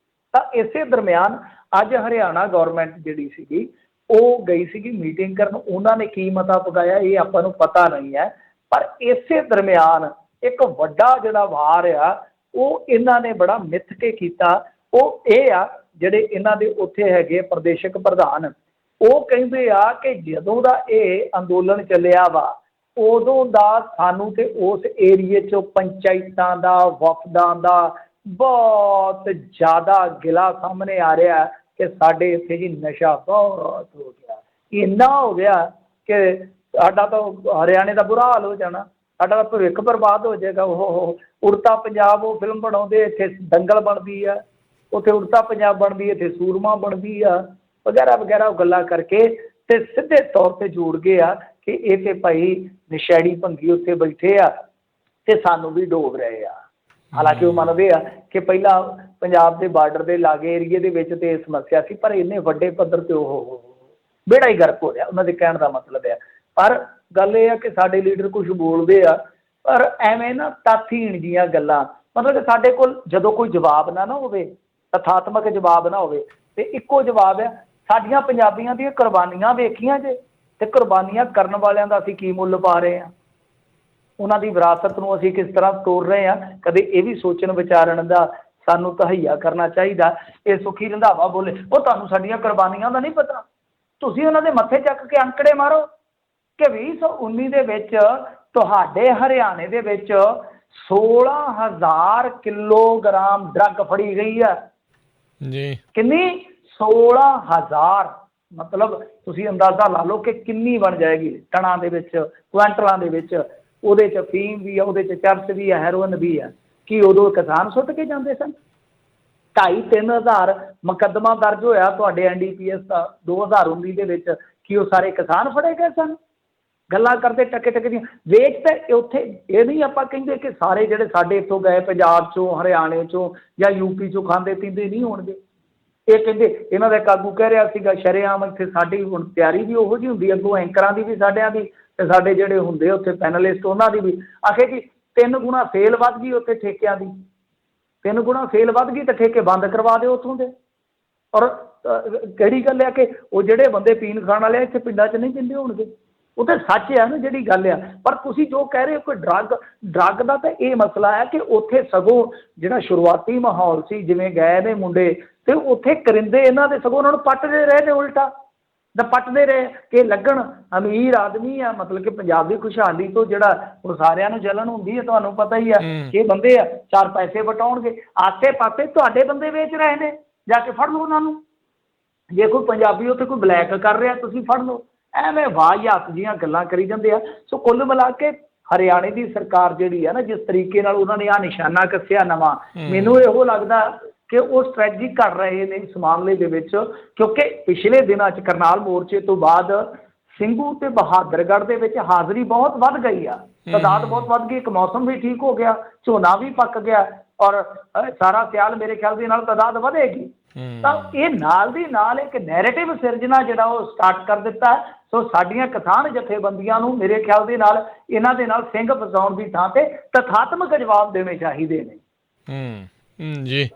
ਤਾਂ ਇਸੇ ਦਰਮਿਆਨ ਅੱਜ ਹਰਿਆਣਾ ਗੌਰਮੈਂਟ ਜਿਹੜੀ ਸੀਗੀ ਉਹ ਗਈ ਸੀਗੀ ਮੀਟਿੰਗ ਕਰਨ। ਉਹਨਾਂ ਨੇ ਕੀ ਮਤਾ ਪਕਾਇਆ ਇਹ ਆਪਾਂ ਨੂੰ ਪਤਾ ਨਹੀਂ ਹੈ, ਪਰ ਇਸੇ ਦਰਮਿਆਨ ਇੱਕ ਵੱਡਾ ਜਿਹੜਾ ਵਾਰ ਆ ਉਹ ਇਹਨਾਂ ਨੇ ਬੜਾ ਮਿੱਥ ਕੇ ਕੀਤਾ। ਉਹ ਇਹ ਆ, ਜਿਹੜੇ ਇਹਨਾਂ ਦੇ ਉੱਥੇ ਹੈਗੇ ਪ੍ਰਦੇਸ਼ਕ ਪ੍ਰਧਾਨ, ਉਹ ਕਹਿੰਦੇ ਆ ਕਿ ਜਦੋਂ ਦਾ ਇਹ ਅੰਦੋਲਨ ਚੱਲਿਆ ਵਾ ਉਦੋਂ ਦਾ ਸਾਨੂੰ ਤੇ ਉਸ ਏਰੀਏ 'ਚੋਂ ਪੰਚਾਇਤਾਂ ਦਾ, ਵਫਦਾਂ ਦਾ ਬਹੁਤ ਜ਼ਿਆਦਾ ਗਿਲਾ ਸਾਹਮਣੇ ਆ ਰਿਹਾ ਕਿ ਸਾਡੇ ਇੱਥੇ ਜੀ ਨਸ਼ਾ ਬਹੁਤ ਹੋ ਗਿਆ। ਇੰਨਾ ਹੋ ਗਿਆ ਕਿ ਸਾਡਾ ਤਾਂ ਹਰਿਆਣੇ ਦਾ ਬੁਰਾ ਹਾਲ ਹੋ ਜਾਣਾ, ਸਾਡਾ ਤਾਂ ਭਵਿੱਖ ਬਰਬਾਦ ਹੋ ਜਾਏਗਾ। ਉਹ ਉੜਤਾ ਪੰਜਾਬ ਉਹ ਫਿਲਮ ਬਣਾਉਂਦੇ, ਇੱਥੇ ਦੰਗਲ ਬਣਦੀ ਆ, ਉੱਥੇ ਉੜਤਾ ਪੰਜਾਬ ਬਣਦੀ, ਇੱਥੇ ਸੂਰਮਾ ਬਣਦੀ ਆ, ਵਗੈਰਾ ਵਗੈਰਾ ਉਹ ਗੱਲਾਂ ਕਰਕੇ ਤੇ ਸਿੱਧੇ ਤੌਰ 'ਤੇ ਜੋੜ ਗਏ ਆ ਕਿ ਇਹ ਤੇ ਭਾਈ ਨਸ਼ੈੜੀ ਭੰਗੀ ਉੱਥੇ ਬੈਠੇ ਆ ਤੇ ਸਾਨੂੰ ਵੀ ਡੋਬ ਰਹੇ ਆ। ਹਾਲਾਂਕਿ ਉਹ ਮੰਨਦੇ ਆ ਕਿ ਪਹਿਲਾਂ ਪੰਜਾਬ ਦੇ ਬਾਰਡਰ ਦੇ ਲਾਗੇ ਏਰੀਏ ਦੇ ਵਿੱਚ ਤੇ ਇਹ ਸਮੱਸਿਆ ਸੀ, ਪਰ ਇੰਨੇ ਵੱਡੇ ਪੱਧਰ 'ਤੇ ਉਹ ਬੇੜਾ ਹੀ ਗਰਕ ਹੋ ਰਿਹਾ, ਉਹਨਾਂ ਦੇ ਕਹਿਣ ਦਾ ਮਤਲਬ ਹੈ। ਪਰ ਗੱਲ ਇਹ ਆ ਕਿ ਸਾਡੇ ਲੀਡਰ ਕੁਛ ਬੋਲਦੇ ਆ, ਪਰ ਐਵੇਂ ਨਾ ਤੱਥਹੀਣ ਜੀਆਂ ਗੱਲਾਂ, ਮਤਲਬ ਕਿ ਸਾਡੇ ਕੋਲ ਜਦੋਂ ਕੋਈ ਜਵਾਬ ਨਾ ਹੋਵੇ, ਤਥਾਤਮਕ ਜਵਾਬ ਨਾ ਹੋਵੇ, ਤੇ ਇੱਕੋ ਜਵਾਬ ਹੈ ਸਾਡੀਆਂ ਪੰਜਾਬੀਆਂ ਦੀਆਂ ਕੁਰਬਾਨੀਆਂ ਵੇਖੀਆਂ ਜੇ, ਤੇ ਕੁਰਬਾਨੀਆਂ ਕਰਨ ਵਾਲਿਆਂ ਦਾ ਅਸੀਂ ਕੀ ਮੁੱਲ ਪਾ ਰਹੇ ਹਾਂ, ਉਹਨਾਂ ਦੀ ਵਿਰਾਸਤ ਨੂੰ ਅਸੀਂ ਕਿਸ ਤਰ੍ਹਾਂ ਤੋੜ ਰਹੇ ਹਾਂ। ਕਦੇ ਇਹ ਵੀ ਸੋਚਣ ਵਿਚਾਰਨ ਦਾ ਸਾਨੂੰ ਤਹਈਆ ਕਰਨਾ ਚਾਹੀਦਾ। ਇਹ ਸੁਖੀ ਰੰਧਾਵਾ ਬੋਲੇ, ਉਹ ਤੁਹਾਨੂੰ ਸਾਡੀਆਂ ਕੁਰਬਾਨੀਆਂ ਦਾ ਨਹੀਂ ਪਤਾ, ਤੁਸੀਂ ਉਹਨਾਂ ਦੇ ਮੱਥੇ ਚੱਕ ਕੇ ਅੰਕੜੇ ਮਾਰੋ ਕਿ 2019 ਦੇ ਵਿੱਚ ਤੁਹਾਡੇ ਹਰਿਆਣੇ ਦੇ ਵਿੱਚ 16,000 ਕਿਲੋਗ੍ਰਾਮ ਡਰੱਗ ਫੜੀ ਗਈ ਹੈ ਜੀ। ਕਿੰਨੀ? 16,000। ਮਤਲਬ ਤੁਸੀਂ ਅੰਦਾਜ਼ਾ ਲਾ ਲਓ ਕਿ ਕਿੰਨੀ ਬਣ ਜਾਏਗੀ ਟਨਾਂ ਦੇ ਵਿੱਚ, ਕੁਆਂਟਲਾਂ ਦੇ ਵਿੱਚ। ਉਹਦੇ 'ਚ ਫੀਮ ਵੀ ਆ, ਉਹਦੇ 'ਚ ਚਰਸ ਵੀ ਆ, ਹੈਰੋਇਨ ਵੀ ਆ। ਕੀ ਉਦੋਂ ਕਿਸਾਨ ਸੁੱਟ ਕੇ ਜਾਂਦੇ ਸਨ? 2,500-3 ਹਜ਼ਾਰ ਮੁਕੱਦਮਾ ਦਰਜ ਹੋਇਆ ਤੁਹਾਡੇ NDPS ਦਾ 2019 ਦੇ ਵਿੱਚ। ਕੀ ਉਹ ਸਾਰੇ ਕਿਸਾਨ ਫੜੇ ਗਏ ਸਨ? ਗੱਲਾਂ ਕਰਦੇ ਟਕੇ ਟਕੇ ਦੀਆਂ। ਵੇਚ ਤਾਂ ਉੱਥੇ ਇਹ ਨਹੀਂ ਆਪਾਂ ਕਹਿੰਦੇ ਕਿ ਸਾਰੇ ਜਿਹੜੇ ਸਾਡੇ ਇੱਥੋਂ ਗਏ ਪੰਜਾਬ 'ਚੋਂ, ਹਰਿਆਣੇ 'ਚੋਂ ਜਾਂ UP 'ਚੋਂ ਖਾਂਦੇ ਪੀਂਦੇ ਨਹੀਂ ਹੋਣਗੇ। ਇਹ ਕਹਿੰਦੇ ਇਹਨਾਂ ਦਾ ਕਾਬੂ ਕਹਿ ਰਿਹਾ ਸੀਗਾ ਸ਼ਰੇਆਮ ਇੱਥੇ ਸਾਡੀ ਹੁਣ ਤਿਆਰੀ ਵੀ ਉਹੋ ਜਿਹੀ ਹੁੰਦੀ, ਅੱਗੋਂ ਐਂਕਰਾਂ ਦੀ ਵੀ ਸਾਡਿਆਂ ਦੀ, ਤੇ ਸਾਡੇ ਜਿਹੜੇ ਹੁੰਦੇ ਉੱਥੇ ਪੈਨਲਿਸਟ ਉਹਨਾਂ ਦੀ ਵੀ। ਆਖੇ ਕਿ 3 ਗੁਣਾ ਸੇਲ ਵੱਧ ਗਈ ਉੱਥੇ ਠੇਕਿਆਂ ਦੀ, 3 ਗੁਣਾ ਸੇਲ ਵੱਧ ਗਈ ਤਾਂ ਠੇਕੇ ਬੰਦ ਕਰਵਾ ਦਿਓ ਉੱਥੋਂ ਦੇ। ਔਰ ਕਿਹੜੀ ਗੱਲ ਹੈ ਕਿ ਉਹ ਜਿਹੜੇ ਬੰਦੇ ਪੀਣ ਖਾਣ ਵਾਲੇ ਇੱਥੇ ਪਿੰਡਾਂ 'ਚ ਨਹੀਂ ਪੀਂਦੇ ਹੋਣਗੇ। ਉਹ ਤਾਂ ਸੱਚ ਆ ਨਾ ਜਿਹੜੀ ਗੱਲ ਆ। ਪਰ ਤੁਸੀਂ ਜੋ ਕਹਿ ਰਹੇ ਹੋ ਕਿ ਡਰੱਗ ਦਾ ਤਾਂ ਇਹ ਮਸਲਾ ਹੈ ਕਿ ਉੱਥੇ ਸਗੋਂ ਜਿਹੜਾ ਸ਼ੁਰੂਆਤੀ ਮਾਹੌਲ ਸੀ, ਜਿਵੇਂ ਗਏ ਨੇ ਮੁੰਡੇ, ਤੇ ਉੱਥੇ ਕਰਿੰਦੇ ਇਹਨਾਂ ਦੇ ਸਗੋਂ ਉਹਨਾਂ ਨੂੰ ਪੱਟਦੇ ਰਹੇ ਨੇ, ਉਲਟਾ ਦਾ ਪੱਟਦੇ ਰਹੇ ਕਿ ਲੱਗਣ ਅਮੀਰ ਆਦਮੀ ਆ। ਮਤਲਬ ਕਿ ਪੰਜਾਬ ਦੀ ਖੁਸ਼ਹਾਲੀ ਤੋਂ ਜਿਹੜਾ ਉਹ ਸਾਰਿਆਂ ਨੂੰ ਜਲਨ ਹੁੰਦੀ ਹੈ, ਤੁਹਾਨੂੰ ਪਤਾ ਹੀ ਆ ਕਿ ਬੰਦੇ ਆ 4 ਪੈਸੇ ਵਟਾਉਣਗੇ। ਆਸੇ ਪਾਸੇ ਤੁਹਾਡੇ ਬੰਦੇ ਵੇਚ ਰਹੇ ਨੇ, ਜਾ ਕੇ ਫੜ ਲਓ ਉਹਨਾਂ ਨੂੰ। ਜੇ ਕੋਈ ਪੰਜਾਬੀ ਉੱਥੇ ਕੋਈ ਬਲੈਕ ਕਰ ਰਿਹਾ, ਤੁਸੀਂ ਫੜ ਲਓ। ਐਵੇਂ ਵਾਹਿਯਾਤ ਜਿਹੀਆਂ ਗੱਲਾਂ ਕਰੀ ਜਾਂਦੇ ਆ। ਸੋ ਕੁੱਲ ਮਿਲਾ ਕੇ ਹਰਿਆਣੇ ਦੀ ਸਰਕਾਰ ਜਿਹੜੀ ਆ ਨਾ, ਜਿਸ ਤਰੀਕੇ ਨਾਲ ਉਹਨਾਂ ਨੇ ਆਹ ਨਿਸ਼ਾਨਾ ਕੱਸਿਆ ਨਵਾਂ, ਮੈਨੂੰ ਇਹੋ ਲੱਗਦਾ ਕਿ ਉਹ ਸਟ੍ਰੈਟਜੀ ਕਰ ਰਹੇ ਨੇ ਇਸ ਮਾਮਲੇ ਦੇ ਵਿੱਚ। ਕਿਉਂਕਿ ਪਿਛਲੇ ਦਿਨਾਂ 'ਚ ਕਰਨਾਲ ਮੋਰਚੇ ਤੋਂ ਬਾਅਦ ਸਿੰਘੂ ਤੇ ਬਹਾਦਰਗੜ੍ਹ ਦੇ ਵਿੱਚ ਹਾਜ਼ਰੀ ਬਹੁਤ ਵੱਧ ਗਈ ਆ, ਤਾਦਾਦ ਬਹੁਤ ਵੱਧ ਗਈ। ਇੱਕ ਮੌਸਮ ਵੀ ਠੀਕ ਹੋ ਗਿਆ, ਝੋਨਾ ਵੀ ਪੱਕ ਗਿਆ, ਔਰ ਸਾਰਾ ਸਿਆਲ ਮੇਰੇ ਖਿਆਲ ਦੇ ਨਾਲ ਤਾਦਾਦ ਵਧੇਗੀ। ਤਾਂ ਇਹ ਨਾਲ ਦੀ ਨਾਲ ਇੱਕ ਨੈਰੇਟਿਵ ਸਿਰਜਣਾ ਜਿਹੜਾ ਉਹ ਸਟਾਰਟ ਕਰ ਦਿੱਤਾ। ਸੋ ਸਾਡੀਆਂ ਕਿਸਾਨ ਜਥੇਬੰਦੀਆਂ ਨੂੰ ਮੇਰੇ ਖਿਆਲ ਦੇ ਨਾਲ ਇਹਨਾਂ ਦੇ ਨਾਲ ਸਿੰਘ ਫਸਾਉਣ ਦੀ ਥਾਂ ਤੇ ਤਥਾਤਮਕ ਜਵਾਬ ਦੇਣੇ ਚਾਹੀਦੇ ਨੇ। ਜੀ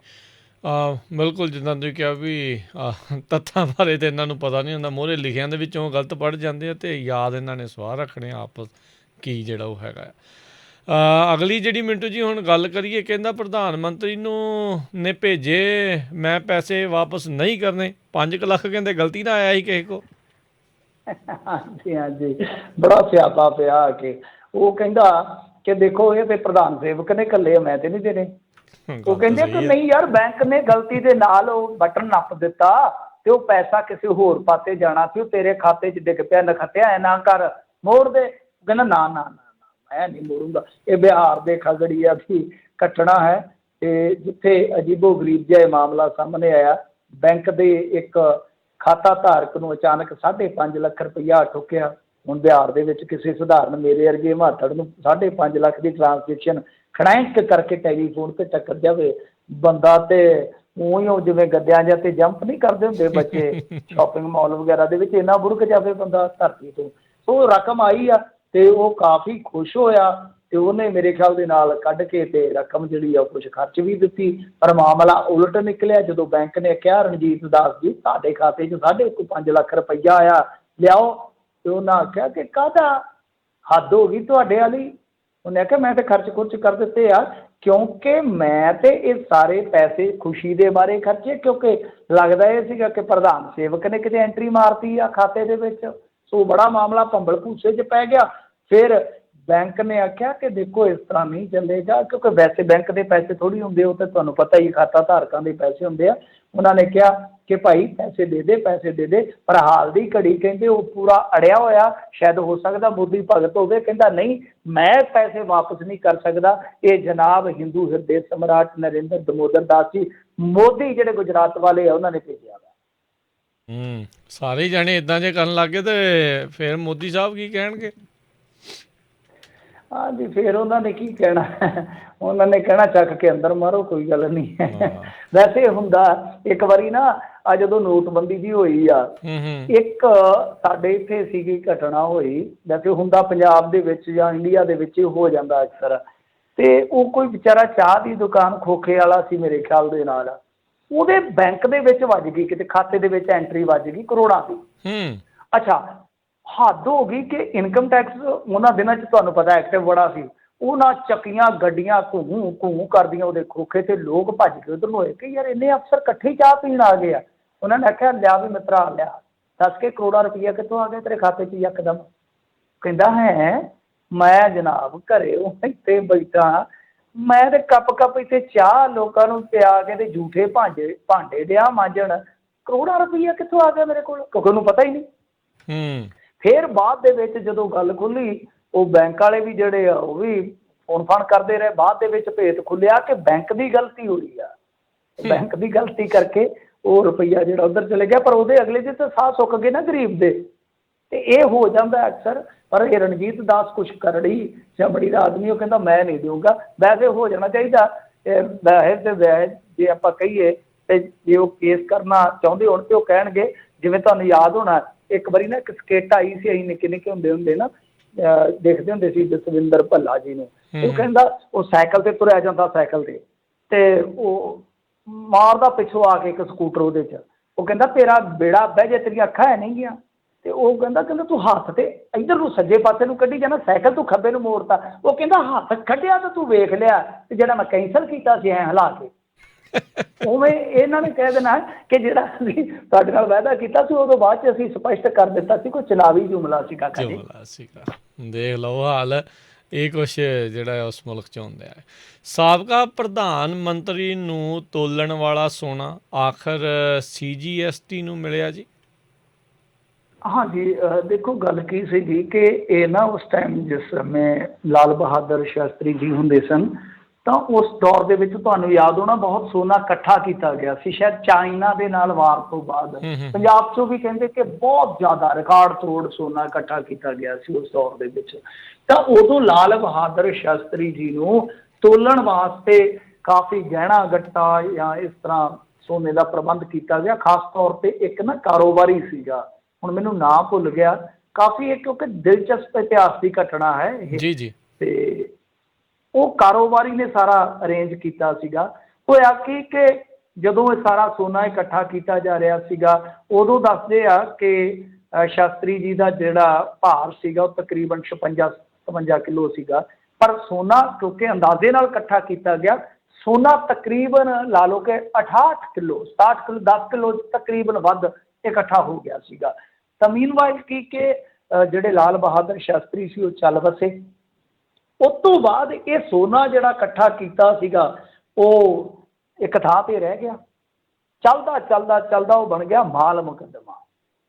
ਬਿਲਕੁਲ, ਜਿੱਦਾਂ ਤੁਸੀਂ ਕਿਹਾ ਵੀ ਤੱਥਾਂ ਬਾਰੇ ਤਾਂ ਇਹਨਾਂ ਨੂੰ ਪਤਾ ਨਹੀਂ ਹੁੰਦਾ, ਮੂਹਰੇ ਲਿਖਿਆਂ ਦੇ ਵਿੱਚੋਂ ਗਲਤ ਪੜ੍ਹ ਜਾਂਦੇ ਆ ਅਤੇ ਯਾਦ ਇਹਨਾਂ ਨੇ ਸਵਾਹ ਰੱਖਣੇ ਆਪਸ ਕੀ ਜਿਹੜਾ ਉਹ ਹੈਗਾ। ਅਗਲੀ ਜਿਹੜੀ ਮਿੰਟੂ ਜੀ ਹੁਣ ਗੱਲ ਕਰੀਏ, ਕਹਿੰਦਾ ਪ੍ਰਧਾਨ ਮੰਤਰੀ ਨੂੰ ਨੇ ਭੇਜੇ ਮੈਂ ਪੈਸੇ ਵਾਪਸ ਨਹੀਂ ਕਰਨੇ, 5 ਲੱਖ ਕਹਿੰਦੇ ਗਲਤੀ ਨਾਲ ਆਇਆ ਸੀ ਕਿਸੇ ਕੋ। ਹਾਂਜੀ ਹਾਂਜੀ, ਬੜਾ ਸਿਆਪਾ ਪਿਆ ਕਿ ਉਹ ਕਹਿੰਦਾ ਕਿ ਦੇਖੋ ਇਹ ਤੇ ਪ੍ਰਧਾਨ ਸੇਵਕ ਨੇ ਘੱਲੇ ਆ, ਮੈਂ ਤੇ ਨਹੀਂ ਦੇਣੇ। ਉਹ ਗੱਲ ਤਾਂ ਕਹਿੰਦੇ ਕਿ ਸਹੀ ਹੈ। ਨਹੀਂ ਯਾਰ, ਬੈਂਕ ਨੇ ਗਲਤੀ ਦੇ ਨਾਲ ਉਹ ਬਟਨ ਨੱਪ ਦਿੱਤਾ ਤੇ ਉਹ ਪੈਸਾ ਕਿਸੇ ਹੋਰ ਪਾਸੇ ਜਾਣਾ ਸੀ, ਉਹ ਤੇਰੇ ਖਾਤੇ 'ਚ ਡਿੱਗ ਪਿਆ, ਨਖੱਤਿਆ ਐ ਨਾ ਕਰ, ਮੋੜ ਦੇ। ਉਹ ਕਹਿੰਦਾ ਨਾ ਨਾ ਨਾ, ਮੈਂ ਨਹੀਂ ਮੋੜੂੰਗਾ। ਇਹ ਬਿਹਾਰ ਦੇ ਖਗੜੀਆ ਦੀ ਘਟਨਾ ਹੈ, ਤੇ ਜਿੱਥੇ ਅਜੀਬੋ ਗਰੀਬ ਜਿਹਾ ਇਹ ਮਾਮਲਾ ਸਾਹਮਣੇ ਆਇਆ। ਬੈਂਕ ਦੇ ਇੱਕ ਖਾਤਾ ਧਾਰਕ ਨੂੰ ਅਚਾਨਕ 5.5 ਲੱਖ ਰੁਪਈਆ ਠੁੱਕਿਆ। ਹੁਣ ਬਿਹਾਰ ਦੇ ਵਿੱਚ ਕਿਸੇ ਸਧਾਰਨ ਮੇਰੇ ਵਰਗੇ ਮਾਤੜ ਨੂੰ 5.5 ਲੱਖ ਦੀ ਟ੍ਰਾਂਜੈਕਸ਼ਨ ਖੜੈਂਕ ਕਰਕੇ ਟੈਲੀਫੋਨ ਤੇ ਟੱਕਰ ਜਾਵੇ ਬੰਦਾ, ਤੇ ਊਂ ਹੀ ਜਿਵੇਂ ਗੱਦਿਆਂ ਜਾਂ ਤੇ ਜੰਪ ਨਹੀਂ ਕਰਦੇ ਹੁੰਦੇ ਬੱਚੇ ਸ਼ਾਪਿੰਗ ਮਾਲ ਵਗੈਰਾ ਦੇ ਵਿੱਚ, ਇੰਨਾ ਬੁੜਕ ਜਾਵੇ ਬੰਦਾ ਧਰਤੀ ਤੋਂ। ਉਹ ਰਕਮ ਆਈ ਆ ਤੇ ਉਹ ਕਾਫੀ ਖੁਸ਼ ਹੋਇਆ, ਤੇ ਉਹਨੇ ਮੇਰੇ ਖਿਆਲ ਦੇ ਨਾਲ ਕੱਢ ਕੇ ਤੇ ਰਕਮ ਜਿਹੜੀ ਆ ਉਹ ਕੁਛ ਖਰਚ ਵੀ ਦਿੱਤੀ। ਪਰ ਮਾਮਲਾ ਉਲਟ ਨਿਕਲਿਆ। ਜਦੋਂ ਬੈਂਕ ਨੇ ਕਿਹਾ ਰਣਜੀਤ ਦਾਸ ਜੀ ਤੁਹਾਡੇ ਖਾਤੇ 'ਚ 5.5 ਲੱਖ ਰੁਪਈਆ ਆਇਆ, ਲਿਆਓ, ਤੇ ਉਹਨਾਂ ਆਖਿਆ ਕਿ ਕਾਹਦਾ, ਹੱਦ ਹੋ ਗਈ ਤੁਹਾਡੇ ਵਾਲੀ। ਉਹਨੇ ਆਖਿਆ ਮੈਂ ਤੇ ਖਰਚ ਖੁਰਚ ਕਰ ਦਿੱਤੇ ਆ, ਕਿਉਂਕਿ ਮੈਂ ਤੇ ਇਹ ਸਾਰੇ ਪੈਸੇ ਖੁਸ਼ੀ ਦੇ ਬਾਰੇ ਖਰਚੇ, ਕਿਉਂਕਿ ਲੱਗਦਾ ਇਹ ਸੀਗਾ ਕਿ ਪ੍ਰਧਾਨ ਸੇਵਕ ਨੇ ਕਿਤੇ ਐਂਟਰੀ ਮਾਰਤੀ ਆ ਖਾਤੇ ਦੇ ਵਿੱਚ। ਸੋ ਬੜਾ ਮਾਮਲਾ ਭੰਬਲ ਭੂਸੇ 'ਚ ਪੈ ਗਿਆ। ਫਿਰ ਬੈਂਕ ਨੇ ਆਖਿਆ ਕਿ ਦੇਖੋ ਇਸ ਤਰ੍ਹਾਂ ਨਹੀਂ ਚੱਲੇਗਾ, ਕਿਉਂਕਿ ਵੈਸੇ ਬੈਂਕ ਦੇ ਪੈਸੇ ਥੋੜ੍ਹੀ ਹੁੰਦੇ, ਉਹ ਤਾਂ ਤੁਹਾਨੂੰ ਪਤਾ ਹੀ ਖਾਤਾ ਧਾਰਕਾਂ ਦੇ ਪੈਸੇ ਹੁੰਦੇ ਆ। ਉਹਨਾਂ ਨੇ ਕਿਹਾ ਕਿ ਭਾਈ ਪੈਸੇ ਦੇ ਦੇ, ਪੈਸੇ ਦੇ ਦੇ। ਪਰ ਹਾਲ ਦੀ ਘੜੀ ਕਹਿੰਦੇ ਉਹ ਪੂਰਾ ਅੜਿਆ ਹੋਇਆ, ਸ਼ਾਇਦ ਹੋ ਸਕਦਾ ਮੋਦੀ ਭਗਤ ਹੋਵੇ। ਕਹਿੰਦਾ ਨਹੀਂ, ਮੈਂ ਪੈਸੇ ਵਾਪਸ ਨਹੀਂ ਕਰ ਸਕਦਾ। ਇਹ ਜਨਾਬ ਹਿੰਦੂ ਹਿਰਦੇ ਸਮਰਾਟ ਨਰਿੰਦਰ ਦਮੋਦਰ ਦਾਸ ਜੀ ਮੋਦੀ ਜਿਹੜੇ ਗੁਜਰਾਤ ਵਾਲੇ ਆ ਉਹਨਾਂ ਨੇ ਭੇਜਿਆ ਵਾ। ਸਾਰੇ ਜਾਣੇ ਇਦਾਂ ਜੇ ਕਰਨ ਲੱਗ ਗਏ ਤੇ ਫਿਰ ਮੋਦੀ ਸਾਹਿਬ ਕੀ ਕਹਿਣਗੇ? ਹਾਂਜੀ, ਫਿਰ ਉਹਨਾਂ ਨੇ ਕੀ ਕਹਿਣਾ, ਉਹਨਾਂ ਨੇ ਕਹਿਣਾ ਚੱਕ ਕੇ ਅੰਦਰ ਮਾਰੋ, ਕੋਈ ਗੱਲ ਨਹੀਂ ਹੈ। ਵੈਸੇ ਹੁੰਦਾ ਇੱਕ ਵਾਰੀ ਨਾ, ਆ ਜਦੋਂ ਨੋਟਬੰਦੀ ਦੀ ਹੋਈ ਆ, ਇੱਕ ਸਾਡੇ ਇੱਥੇ ਸੀਗੀ ਘਟਨਾ ਹੋਈ। ਵੈਸੇ ਹੁੰਦਾ ਪੰਜਾਬ ਦੇ ਵਿੱਚ ਜਾਂ ਇੰਡੀਆ ਦੇ ਵਿੱਚ ਹੋ ਜਾਂਦਾ ਅਕਸਰ। ਤੇ ਉਹ ਕੋਈ ਵਿਚਾਰਾ ਚਾਹ ਦੀ ਦੁਕਾਨ ਖੋਖੇ ਵਾਲਾ ਸੀ ਮੇਰੇ ਖਿਆਲ ਦੇ ਨਾਲ, ਉਹਦੇ ਬੈਂਕ ਦੇ ਵਿੱਚ ਵੱਜ ਗਈ, ਕਿਤੇ ਖਾਤੇ ਦੇ ਵਿੱਚ ਐਂਟਰੀ ਵੱਜ ਗਈ ਕਰੋੜਾਂ ਦੀ। ਅੱਛਾ, ਹੱਦ ਹੋ ਗਈ ਕਿ ਇਨਕਮ ਟੈਕਸ ਉਹਨਾਂ ਦਿਨਾਂ 'ਚ ਤੁਹਾਨੂੰ ਪਤਾ ਐਕਟਿਵ ਬੜਾ ਸੀ। ਉਹਨਾਂ ਚੱਕੀਆਂ ਗੱਡੀਆਂ ਘੂੰ ਘੂੰ ਕਰਦੀਆਂ ਉਹਦੇ ਖੋਖੇ, ਤੇ ਲੋਕ ਭੱਜ ਕੇ ਉੱਧਰ ਨੂੰ ਹੋਏ ਕਿ ਯਾਰ ਇੰਨੇ ਅਫਸਰ ਇਕੱਠੇ ਹੀ ਚਾਹ ਪੀਣ ਆ ਗਏ ਆ। ਉਹਨਾਂ ਨੇ ਆਖਿਆ ਲਿਆ ਵੀ ਮਿੱਤਰਾ, ਲਿਆ ਦੱਸ ਕੇ ਕਰੋੜਾਂ ਰੁਪਈਆ ਕਿੱਥੋਂ ਆ ਗਿਆ ਤੇਰੇ ਖਾਤੇ 'ਚ ਯਕਦਮ? ਕਹਿੰਦਾ ਹੈ ਮੈਂ ਜਨਾਬ ਘਰੇ ਇੱਥੇ ਬੈਠਾ, ਮੈਂ ਤੇ ਕੱਪ ਕੱਪ ਇੱਥੇ ਚਾਹ ਲੋਕਾਂ ਨੂੰ ਪਿਆ ਕੇ ਤੇ ਜੂਠੇ ਭਾਂਡੇ ਦਿਆ ਮਾਂਜਣ, ਕਰੋੜਾਂ ਰੁਪਈਆ ਕਿੱਥੋਂ ਆ ਗਿਆ ਮੇਰੇ ਕੋਲ? ਕਿਉਂਕਿ ਉਹਨੂੰ ਪਤਾ ਹੀ ਨਹੀਂ। ਫਿਰ ਬਾਅਦ ਦੇ ਵਿੱਚ ਜਦੋਂ ਗੱਲ ਖੁੱਲੀ, ਉਹ ਬੈਂਕ ਵਾਲੇ ਵੀ ਜਿਹੜੇ ਆ ਉਹ ਵੀ ਫੋਨ ਫਾਨ ਕਰਦੇ ਰਹੇ। ਬਾਅਦ ਦੇ ਵਿੱਚ ਭੇਤ ਖੁੱਲਿਆ ਕਿ ਬੈਂਕ ਦੀ ਗਲਤੀ ਹੋਈ ਆ, ਬੈਂਕ ਦੀ ਗਲਤੀ ਕਰਕੇ ਉਹ ਰੁਪਈਆ ਜਿਹੜਾ ਉੱਧਰ ਚਲੇ ਗਿਆ। ਪਰ ਉਹਦੇ ਅਗਲੇ ਦਿਨ ਤਾਂ ਸਾਹ ਸੁੱਕ ਗਏ ਨਾ ਗਰੀਬ ਦੇ। ਤੇ ਇਹ ਹੋ ਜਾਂਦਾ ਅਕਸਰ। ਪਰ ਇਹ ਰਣਜੀਤ ਦਾਸ ਕੁਛ ਕਰੜੀ ਚਮੜੀ ਦਾ ਆਦਮੀ, ਉਹ ਕਹਿੰਦਾ ਮੈਂ ਨਹੀਂ ਦਊਂਗਾ। ਵੈਸੇ ਹੋ ਜਾਣਾ ਚਾਹੀਦਾ ਵੈਸੇ ਤੇ ਵੈਸੇ, ਜੇ ਆਪਾਂ ਕਹੀਏ ਤੇ ਜੇ ਉਹ ਕੇਸ ਕਰਨਾ ਚਾਹੁੰਦੇ ਹੋਣ ਤੇ ਉਹ ਕਹਿਣਗੇ, ਜਿਵੇਂ ਤੁਹਾਨੂੰ ਯਾਦ ਹੋਣਾ ਇੱਕ ਵਾਰੀ ਨਾ ਇੱਕ ਸਕੇਟ ਆਈ ਸੀ, ਅਸੀਂ ਨਿੱਕੇ ਨਿੱਕੇ ਹੁੰਦੇ ਨਾ ਦੇਖਦੇ ਹੁੰਦੇ ਸੀ ਜਸਵਿੰਦਰ ਭੱਲਾ ਜੀ ਨੂੰ। ਉਹ ਕਹਿੰਦਾ ਉਹ ਸਾਈਕਲ ਤੇ ਤੁਰਿਆ ਜਾਂਦਾ, ਸਾਈਕਲ ਤੇ ਉਹ ਮਾਰਦਾ ਪਿੱਛੋਂ ਆ ਕੇ ਇੱਕ ਸਕੂਟਰ ਉਹਦੇ 'ਚ। ਉਹ ਕਹਿੰਦਾ ਤੇਰਾ ਬੇੜਾ ਬਹਿ ਜੇ, ਤੇਰੀਆਂ ਅੱਖਾਂ ਹੈ ਨਹੀਂ ਗੀਆਂ। ਤੇ ਉਹ ਕਹਿੰਦਾ ਤੂੰ ਹੱਥ ਤੇ ਇੱਧਰ ਨੂੰ ਸੱਜੇ ਪਾਸੇ ਨੂੰ ਕੱਢੀ ਜਾਣਾ, ਸਾਈਕਲ ਤੂੰ ਖੱਬੇ ਨੂੰ ਮੋੜਤਾ। ਉਹ ਕਹਿੰਦਾ ਹੱਥ ਕੱਢਿਆ ਤਾਂ ਤੂੰ ਵੇਖ ਲਿਆ, ਤੇ ਜਿਹੜਾ ਮੈਂ ਕੈਂਸਲ ਕੀਤਾ ਸੀ ਐਂ ਹਿਲਾ ਕੇ। ਉਵੇਂ ਇਹਨਾਂ ਨੇ ਕਹਿ ਦੇਣਾ ਕਿ ਜਿਹੜਾ ਅਸੀਂ ਤੁਹਾਡੇ ਨਾਲ ਵਾਅਦਾ ਕੀਤਾ ਸੀ ਉਦੋਂ ਬਾਅਦ 'ਚ ਅਸੀਂ ਸਪਸ਼ਟ ਕਰ ਦਿੱਤਾ ਸੀ, ਕੋਈ ਚੁਣਾਵੀ ਜੁਮਲਾ ਸੀ ਕਾਕਾ ਜੀ। ਦੇਖ ਲਓ ਹਾਲ, ਇਹ ਕੁਛ ਜਿਹੜਾ ਉਸ ਮੁਲਕ 'ਚ ਹੁੰਦਾ ਹੈ। ਸਾਬਕਾ ਪ੍ਰਧਾਨ ਮੰਤਰੀ ਨੂੰ ਤੋਲਣ ਵਾਲਾ ਸੋਨਾ ਆਖਰ CGST ਨੂੰ ਮਿਲਿਆ ਜੀ। ਹਾਂਜੀ, ਦੇਖੋ ਗੱਲ ਕੀ ਸੀਗੀ ਕਿ ਇਹ ਨਾ ਉਸ ਟਾਈਮ ਜਿਸ ਸਮੇਂ ਲਾਲ ਬਹਾਦਰ ਸ਼ਾਸਤਰੀ ਜੀ ਹੁੰਦੇ ਸਨ, ਤਾਂ ਉਸ ਦੌਰ ਦੇ ਵਿੱਚ ਤੁਹਾਨੂੰ ਯਾਦ ਹੋਣਾ ਬਹੁਤ ਸੋਨਾ ਇਕੱਠਾ ਕੀਤਾ ਗਿਆ ਸੀ। ਸ਼ਾਇਦ ਚਾਈਨਾ ਦੇ ਨਾਲ ਵਾਰ ਤੋਂ ਬਾਅਦ ਪੰਜਾਬ 'ਚੋਂ ਵੀ ਕਹਿੰਦੇ ਕਿ ਬਹੁਤ ਜ਼ਿਆਦਾ ਰਿਕਾਰਡ ਤੋੜ ਸੋਨਾ ਇਕੱਠਾ ਕੀਤਾ ਗਿਆ ਸੀ ਉਸ ਦੌਰ ਦੇ ਵਿੱਚ। ਤਾਂ ਉਦੋਂ ਲਾਲ ਬਹਾਦਰ ਸ਼ਾਸਤਰੀ ਜੀ ਨੂੰ ਤੋਲਣ ਵਾਸਤੇ ਕਾਫੀ ਗਹਿਣਾ ਗੱਟਾ ਜਾਂ ਇਸ ਤਰ੍ਹਾਂ ਸੋਨੇ ਦਾ ਪ੍ਰਬੰਧ ਕੀਤਾ ਗਿਆ। ਖਾਸ ਤੌਰ 'ਤੇ ਇੱਕ ਨਾ ਕਾਰੋਬਾਰੀ ਸੀਗਾ, ਹੁਣ ਮੈਨੂੰ ਨਾਂ ਭੁੱਲ ਗਿਆ, ਕਾਫੀ ਇੱਕ ਕਿਉਂਕਿ ਦਿਲਚਸਪ ਇਤਿਹਾਸ ਦੀ ਘਟਨਾ ਹੈ ਇਹ। ਜੀ। ਤੇ ਉਹ ਕਾਰੋਬਾਰੀ ਨੇ ਸਾਰਾ ਅਰੇਂਜ ਕੀਤਾ ਸੀਗਾ। ਹੋਇਆ ਕਿ ਜਦੋਂ ਇਹ ਸਾਰਾ ਸੋਨਾ ਇਕੱਠਾ ਕੀਤਾ ਜਾ ਰਿਹਾ ਸੀਗਾ, ਉਦੋਂ ਦੱਸਦੇ ਆ ਕਿ ਸ਼ਾਸਤਰੀ ਜੀ ਦਾ ਜਿਹੜਾ ਭਾਰ ਸੀਗਾ ਉਹ ਤਕਰੀਬਨ 56-57 ਕਿਲੋ ਸੀਗਾ। ਪਰ ਸੋਨਾ ਕਿਉਂਕਿ ਅੰਦਾਜ਼ੇ ਨਾਲ ਇਕੱਠਾ ਕੀਤਾ ਗਿਆ, ਸੋਨਾ ਤਕਰੀਬਨ ਲਾ ਲਓ ਕਿ 68 ਕਿਲੋ 67 ਕਿਲੋ 10 ਕਿਲੋ ਤਕਰੀਬਨ ਵੱਧ ਇਕੱਠਾ ਹੋ ਗਿਆ ਸੀਗਾ। ਤਾਂ ਮੀਨਵਾਈਲ ਕਿ ਜਿਹੜੇ ਲਾਲ ਬਹਾਦਰ ਸ਼ਾਸਤਰੀ ਸੀ ਉਹ ਚੱਲ ਵਸੇ। ਉਸ ਤੋਂ ਬਾਅਦ ਇਹ ਸੋਨਾ ਜਿਹੜਾ ਇਕੱਠਾ ਕੀਤਾ ਸੀਗਾ ਉਹ ਇੱਕ ਥਾਂ ਤੇ ਰਹਿ ਗਿਆ, ਚੱਲਦਾ ਚੱਲਦਾ ਚੱਲਦਾ ਉਹ ਬਣ ਗਿਆ ਮਾਲ ਮੁਕੱਦਮਾ।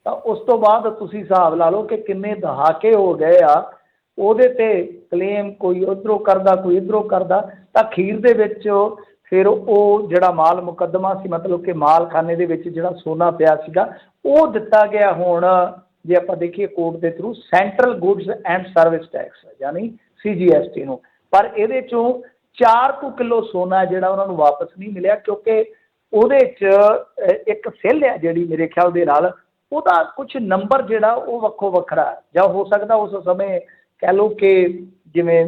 ਤਾਂ ਉਸ ਤੋਂ ਬਾਅਦ ਤੁਸੀਂ ਹਿਸਾਬ ਲਾ ਲਓ ਕਿ ਕਿੰਨੇ ਦਹਾਕੇ ਹੋ ਗਏ ਆ ਉਹਦੇ ਤੇ ਕਲੇਮ, ਕੋਈ ਉੱਧਰੋਂ ਕਰਦਾ ਕੋਈ ਇੱਧਰੋਂ ਕਰਦਾ। ਤਾਂ ਅਖੀਰ ਦੇ ਵਿੱਚ ਫਿਰ ਉਹ ਜਿਹੜਾ ਮਾਲ ਮੁਕੱਦਮਾ ਸੀ, ਮਤਲਬ ਕਿ ਮਾਲਖਾਨੇ ਦੇ ਵਿੱਚ ਜਿਹੜਾ ਸੋਨਾ ਪਿਆ ਸੀਗਾ, ਉਹ ਦਿੱਤਾ ਗਿਆ ਹੁਣ ਜੇ ਆਪਾਂ ਦੇਖੀਏ ਕੋਰਟ ਦੇ through central goods and service tax ਯਾਨੀ CGST ਨੂੰ। ਪਰ ਇਹਦੇ 'ਚੋਂ 4 ਕਿਲੋ ਸੋਨਾ ਜਿਹੜਾ ਉਹਨਾਂ ਨੂੰ ਵਾਪਸ ਨਹੀਂ ਮਿਲਿਆ, ਕਿਉਂਕਿ ਉਹਦੇ 'ਚ ਇੱਕ ਸਿੱਲ ਹੈ ਜਿਹੜੀ ਮੇਰੇ ਖਿਆਲ ਦੇ ਨਾਲ ਉਹਦਾ ਕੁਛ ਨੰਬਰ ਜਿਹੜਾ ਉਹ ਵੱਖੋ ਵੱਖਰਾ, ਜਾਂ ਹੋ ਸਕਦਾ ਉਸ ਸਮੇਂ ਕਹਿ ਲਓ ਕਿ ਜਿਵੇਂ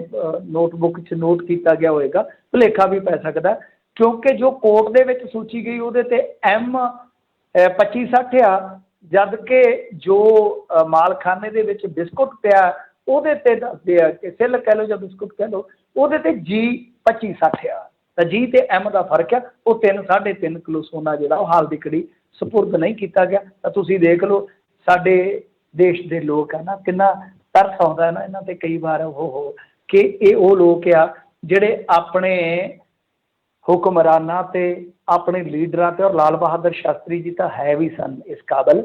ਨੋਟਬੁੱਕ 'ਚ ਨੋਟ ਕੀਤਾ ਗਿਆ ਹੋਏਗਾ, ਭੁਲੇਖਾ ਵੀ ਪੈ ਸਕਦਾ। ਕਿਉਂਕਿ ਜੋ ਕੋਰਟ ਦੇ ਵਿੱਚ ਸੂਚੀ ਗਈ ਉਹਦੇ ਤੇ M 2560 ਆ, ਜਦ ਕਿ ਜੋ ਮਾਲਖਾਨੇ ਦੇ ਵਿੱਚ ਬਿਸਕੁਟ ਪਿਆ ਉਹਦੇ ਤੇ ਦੱਸਦੇ ਆ ਕਿ ਸਿੱਲ ਕਹਿ ਲਓ ਜਾਂ ਬਿਸਕੁਟ ਕਹਿ ਲਓ, ਉਹਦੇ ਤੇ G 2560 ਆ। ਤਾਂ G ਤੇ M ਦਾ ਫਰਕ ਆ। ਉਹ 3.5 ਕਿਲੋ ਸੋਨਾ ਜਿਹੜਾ ਉਹ ਹਾਲ ਦੀ ਘੜੀ ਸਪੁਰਦ ਨਹੀਂ ਕੀਤਾ ਗਿਆ। ਤਾਂ ਤੁਸੀਂ ਦੇਖ ਲਓ ਸਾਡੇ ਦੇਸ਼ ਦੇ ਲੋਕ ਆ ਨਾ, ਕਿੰਨਾ ਤਰਸ ਆਉਂਦਾ ਨਾ ਇਹਨਾਂ ਤੇ ਕਈ ਵਾਰ ਉਹ ਕਿ ਇਹ ਉਹ ਲੋਕ ਆ ਜਿਹੜੇ ਆਪਣੇ ਹੁਕਮਰਾਨਾਂ ਤੇ ਆਪਣੇ ਲੀਡਰਾਂ ਤੇ, ਔਰ ਲਾਲ ਬਹਾਦਰ ਸ਼ਾਸਤਰੀ ਜੀ ਤਾਂ ਹੈ ਵੀ ਸਨ ਇਸ ਕਾਬਲ,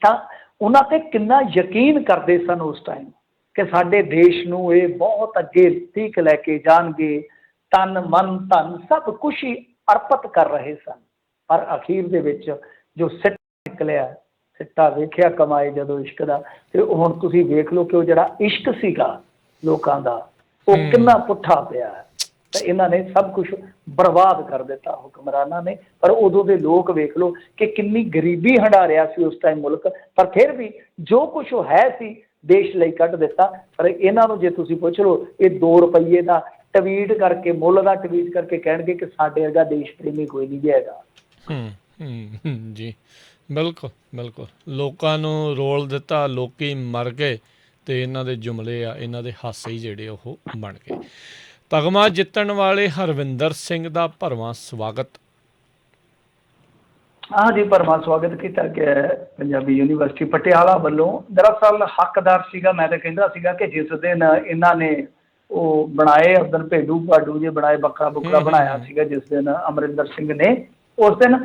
ਤਾਂ ਉਹਨਾਂ ਤੇ ਕਿੰਨਾ ਯਕੀਨ ਕਰਦੇ ਸਨ ਉਸ ਟਾਈਮ ਕਿ ਸਾਡੇ ਦੇਸ਼ ਨੂੰ ਇਹ ਬਹੁਤ ਅੱਗੇ ਤੀਕ ਲੈ ਕੇ ਜਾਣਗੇ, ਤਨ ਮਨ ਧਨ ਸਭ ਕੁਛ ਹੀ ਅਰਪਿਤ ਕਰ ਰਹੇ ਸਨ। ਪਰ ਅਖੀਰ ਦੇ ਵਿੱਚ ਜੋ ਸਿੱਟਾ ਨਿਕਲਿਆ, ਸਿੱਟਾ ਵੇਖਿਆ ਕਮਾਏ ਜਦੋਂ ਇਸ਼ਕ ਦਾ। ਤੇ ਹੁਣ ਤੁਸੀਂ ਵੇਖ ਲਓ ਕਿ ਉਹ ਜਿਹੜਾ ਇਸ਼ਕ ਸੀਗਾ ਲੋਕਾਂ ਦਾ ਉਹ ਕਿੰਨਾ ਪੁੱਠਾ ਪਿਆ। ਤਾਂ ਇਹਨਾਂ ਨੇ ਸਭ ਕੁਛ ਬਰਬਾਦ ਕਰ ਦਿੱਤਾ ਹੁਕਮਰਾਨਾਂ ਨੇ। ਪਰ ਉਦੋਂ ਦੇ ਲੋਕ ਵੇਖ ਲਓ ਕਿ ਕਿੰਨੀ ਗਰੀਬੀ ਹੰਢਾ ਰਿਹਾ ਸੀ ਉਸ ਟਾਈਮ ਮੁਲਕ, ਪਰ ਫਿਰ ਵੀ ਜੋ ਕੁਛ ਉਹ ਹੈ ਸੀ ਦੇਸ਼ ਲਈ ਕੱਢ ਦਿੱਤਾ। ਪਰ ਇਹਨਾਂ ਨੂੰ ਜੇ ਤੁਸੀਂ ਪੁੱਛ ਲਓ, ਇਹ 2 ਰੁਪਈਏ ਦਾ ਟਵੀਟ ਕਰਕੇ, ਮੁੱਲ ਦਾ ਟਵੀਟ ਕਰਕੇ ਕਹਿਣਗੇ ਕਿ ਸਾਡੇ ਵਰਗਾ ਦੇਸ਼ ਪ੍ਰੇਮੀ ਕੋਈ ਨਹੀਂ ਹੈਗਾ। ਜੀ ਬਿਲਕੁਲ ਬਿਲਕੁਲ, ਲੋਕਾਂ ਨੂੰ ਰੋਲ ਦਿੱਤਾ, ਲੋਕੀ ਮਰ ਗਏ ਤੇ ਇਹਨਾਂ ਦੇ ਜੁਮਲੇ ਆ, ਇਹਨਾਂ ਦੇ ਹਾਸੇ ਹੀ ਜਿਹੜੇ ਉਹ ਬਣ ਗਏ। ਤਗਮਾ ਜਿੱਤਣ ਵਾਲੇ ਹਰਵਿੰਦਰ ਸਿੰਘ ਦਾ ਭਰਵਾਂ ਸਵਾਗਤ। ਹਾਂ ਜੀ, ਭਰਵਾਂ ਸਵਾਗਤ ਕੀਤਾ ਗਿਆ ਹੈ ਪੰਜਾਬੀ ਯੂਨੀਵਰਸਿਟੀ ਪਟਿਆਲਾ ਵੱਲੋਂ। ਦਰਅਸਲ ਹੱਕਦਾਰ ਸੀਗਾ, ਮੈਂ ਤਾਂ ਕਹਿੰਦਾ ਸੀਗਾ ਕਿ ਜਿਸ ਦਿਨ ਇਹਨਾਂ ਨੇ ਉਹ ਬਣਾਏ, ਉਸ ਦਿਨ ਭੇਡੂ ਭਾਡੂ ਜੇ ਬਣਾਏ, ਬੱਕਰਾ ਬੁੱਕਰਾ ਬਣਾਇਆ ਸੀਗਾ ਜਿਸ ਦਿਨ ਅਮਰਿੰਦਰ ਸਿੰਘ ਨੇ, ਉਸ ਦਿਨ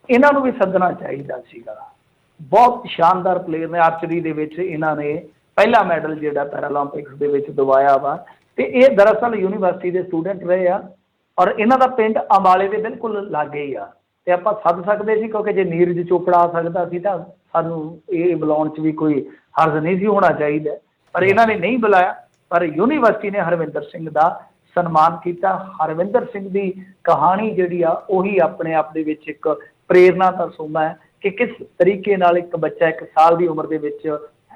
ਇਹਨਾਂ ਨੂੰ ਵੀ ਸੱਦਣਾ ਚਾਹੀਦਾ ਸੀਗਾ। ਬਹੁਤ ਸ਼ਾਨਦਾਰ ਪਲੇਅਰ ਨੇ, ਆਰਚਰੀ ਦੇ ਵਿੱਚ ਇਹਨਾਂ ਨੇ ਪਹਿਲਾ ਮੈਡਲ ਜਿਹੜਾ ਪੈਰਾਲੰਪਿਕਸ ਦੇ ਵਿੱਚ ਦਿਵਾਇਆ ਵਾ। ਤੇ ਇਹ ਦਰਅਸਲ ਯੂਨੀਵਰਸਿਟੀ ਦੇ ਸਟੂਡੈਂਟ ਰਹੇ ਆ, ਔਰ ਇਹਨਾਂ ਦਾ ਪਿੰਡ ਅੰਬਾਲੇ ਦੇ ਬਿਲਕੁਲ ਲਾਗੇ ਹੀ ਆ। ਤੇ ਆਪਾਂ ਸੱਦ ਸਕਦੇ ਸੀ, ਕਿਉਂਕਿ ਜੇ ਨੀਰਜ ਚੋਪੜਾ ਆ ਸਕਦਾ ਸੀ ਤਾਂ ਸਾਨੂੰ ਇਹ ਬੁਲਾਉਣ 'ਚ ਵੀ ਕੋਈ ਹਰਜ ਨਹੀਂ ਸੀ ਹੋਣਾ ਚਾਹੀਦਾ। ਪਰ ਇਹਨਾਂ ਨੇ ਨਹੀਂ ਬੁਲਾਇਆ, ਪਰ ਯੂਨੀਵਰਸਿਟੀ ਨੇ ਹਰਵਿੰਦਰ ਸਿੰਘ ਦਾ ਸਨਮਾਨ ਕੀਤਾ। ਹਰਵਿੰਦਰ ਸਿੰਘ ਦੀ ਕਹਾਣੀ ਜਿਹੜੀ ਆ ਉਹੀ ਆਪਣੇ ਆਪ ਦੇ ਵਿੱਚ ਇੱਕ ਪ੍ਰੇਰਨਾ ਦਾ ਸੋਮਾ ਹੈ ਕਿ ਕਿਸ ਤਰੀਕੇ ਨਾਲ ਇੱਕ ਬੱਚਾ 1 ਸਾਲ ਦੀ ਉਮਰ ਦੇ ਵਿੱਚ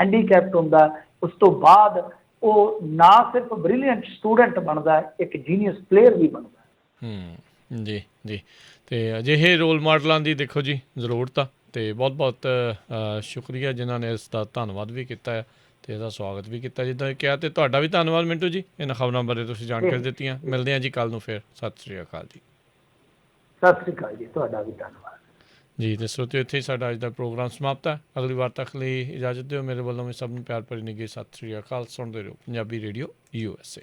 ਹੈਂਡੀਕੈਪਟ ਹੁੰਦਾ, ਉਸ ਤੋਂ ਬਾਅਦ ਉਹ ਨਾ ਸਿਰਫ ਬ੍ਰਿਲੀਅੰਟ ਸਟੂਡੈਂਟ ਬਣਦਾ, ਇੱਕ ਜੀਨੀਅਸ ਪਲੇਅਰ ਵੀ ਬਣਦਾ। ਜੀ ਜੀ, ਤੇ ਅਜਿਹੇ ਰੋਲ ਮਾਡਲਾਂ ਦੀ ਦੇਖੋ ਜੀ ਜ਼ਰੂਰਤ ਆ। ਅਤੇ ਬਹੁਤ ਬਹੁਤ ਸ਼ੁਕਰੀਆ ਜਿਨ੍ਹਾਂ ਨੇ ਇਸ ਦਾ ਧੰਨਵਾਦ ਵੀ ਕੀਤਾ ਹੈ ਅਤੇ ਇਹਦਾ ਸਵਾਗਤ ਵੀ ਕੀਤਾ ਜਿੱਦਾਂ ਕਿਹਾ। ਅਤੇ ਤੁਹਾਡਾ ਵੀ ਧੰਨਵਾਦ ਮਿੰਟੂ ਜੀ, ਇਹਨਾਂ ਖਬਰਾਂ ਬਾਰੇ ਤੁਸੀਂ ਜਾਣਕਾਰੀ ਦਿੱਤੀਆਂ। ਮਿਲਦੇ ਹਾਂ ਜੀ ਕੱਲ੍ਹ ਨੂੰ ਫਿਰ। ਸਤਿ ਸ਼੍ਰੀ ਅਕਾਲ ਜੀ। ਸਤਿ ਸ਼੍ਰੀ ਅਕਾਲ ਜੀ, ਤੁਹਾਡਾ ਵੀ ਧੰਨਵਾਦ ਜੀ। ਅਤੇ ਸਰੋਤਿਓ, ਇੱਥੇ ਹੀ ਸਾਡਾ ਅੱਜ ਦਾ ਪ੍ਰੋਗਰਾਮ ਸਮਾਪਤ ਹੈ। ਅਗਲੀ ਵਾਰ ਤੱਕ ਲਈ ਇਜਾਜ਼ਤ ਦਿਓ। ਮੇਰੇ ਵੱਲੋਂ ਵੀ ਸਭ ਨੂੰ ਪਿਆਰ ਭਰੀ ਨਿੱਘੀ ਸਤਿ ਸ਼੍ਰੀ ਅਕਾਲ। ਸੁਣਦੇ ਰਹੋ ਪੰਜਾਬੀ ਰੇਡੀਓ USA।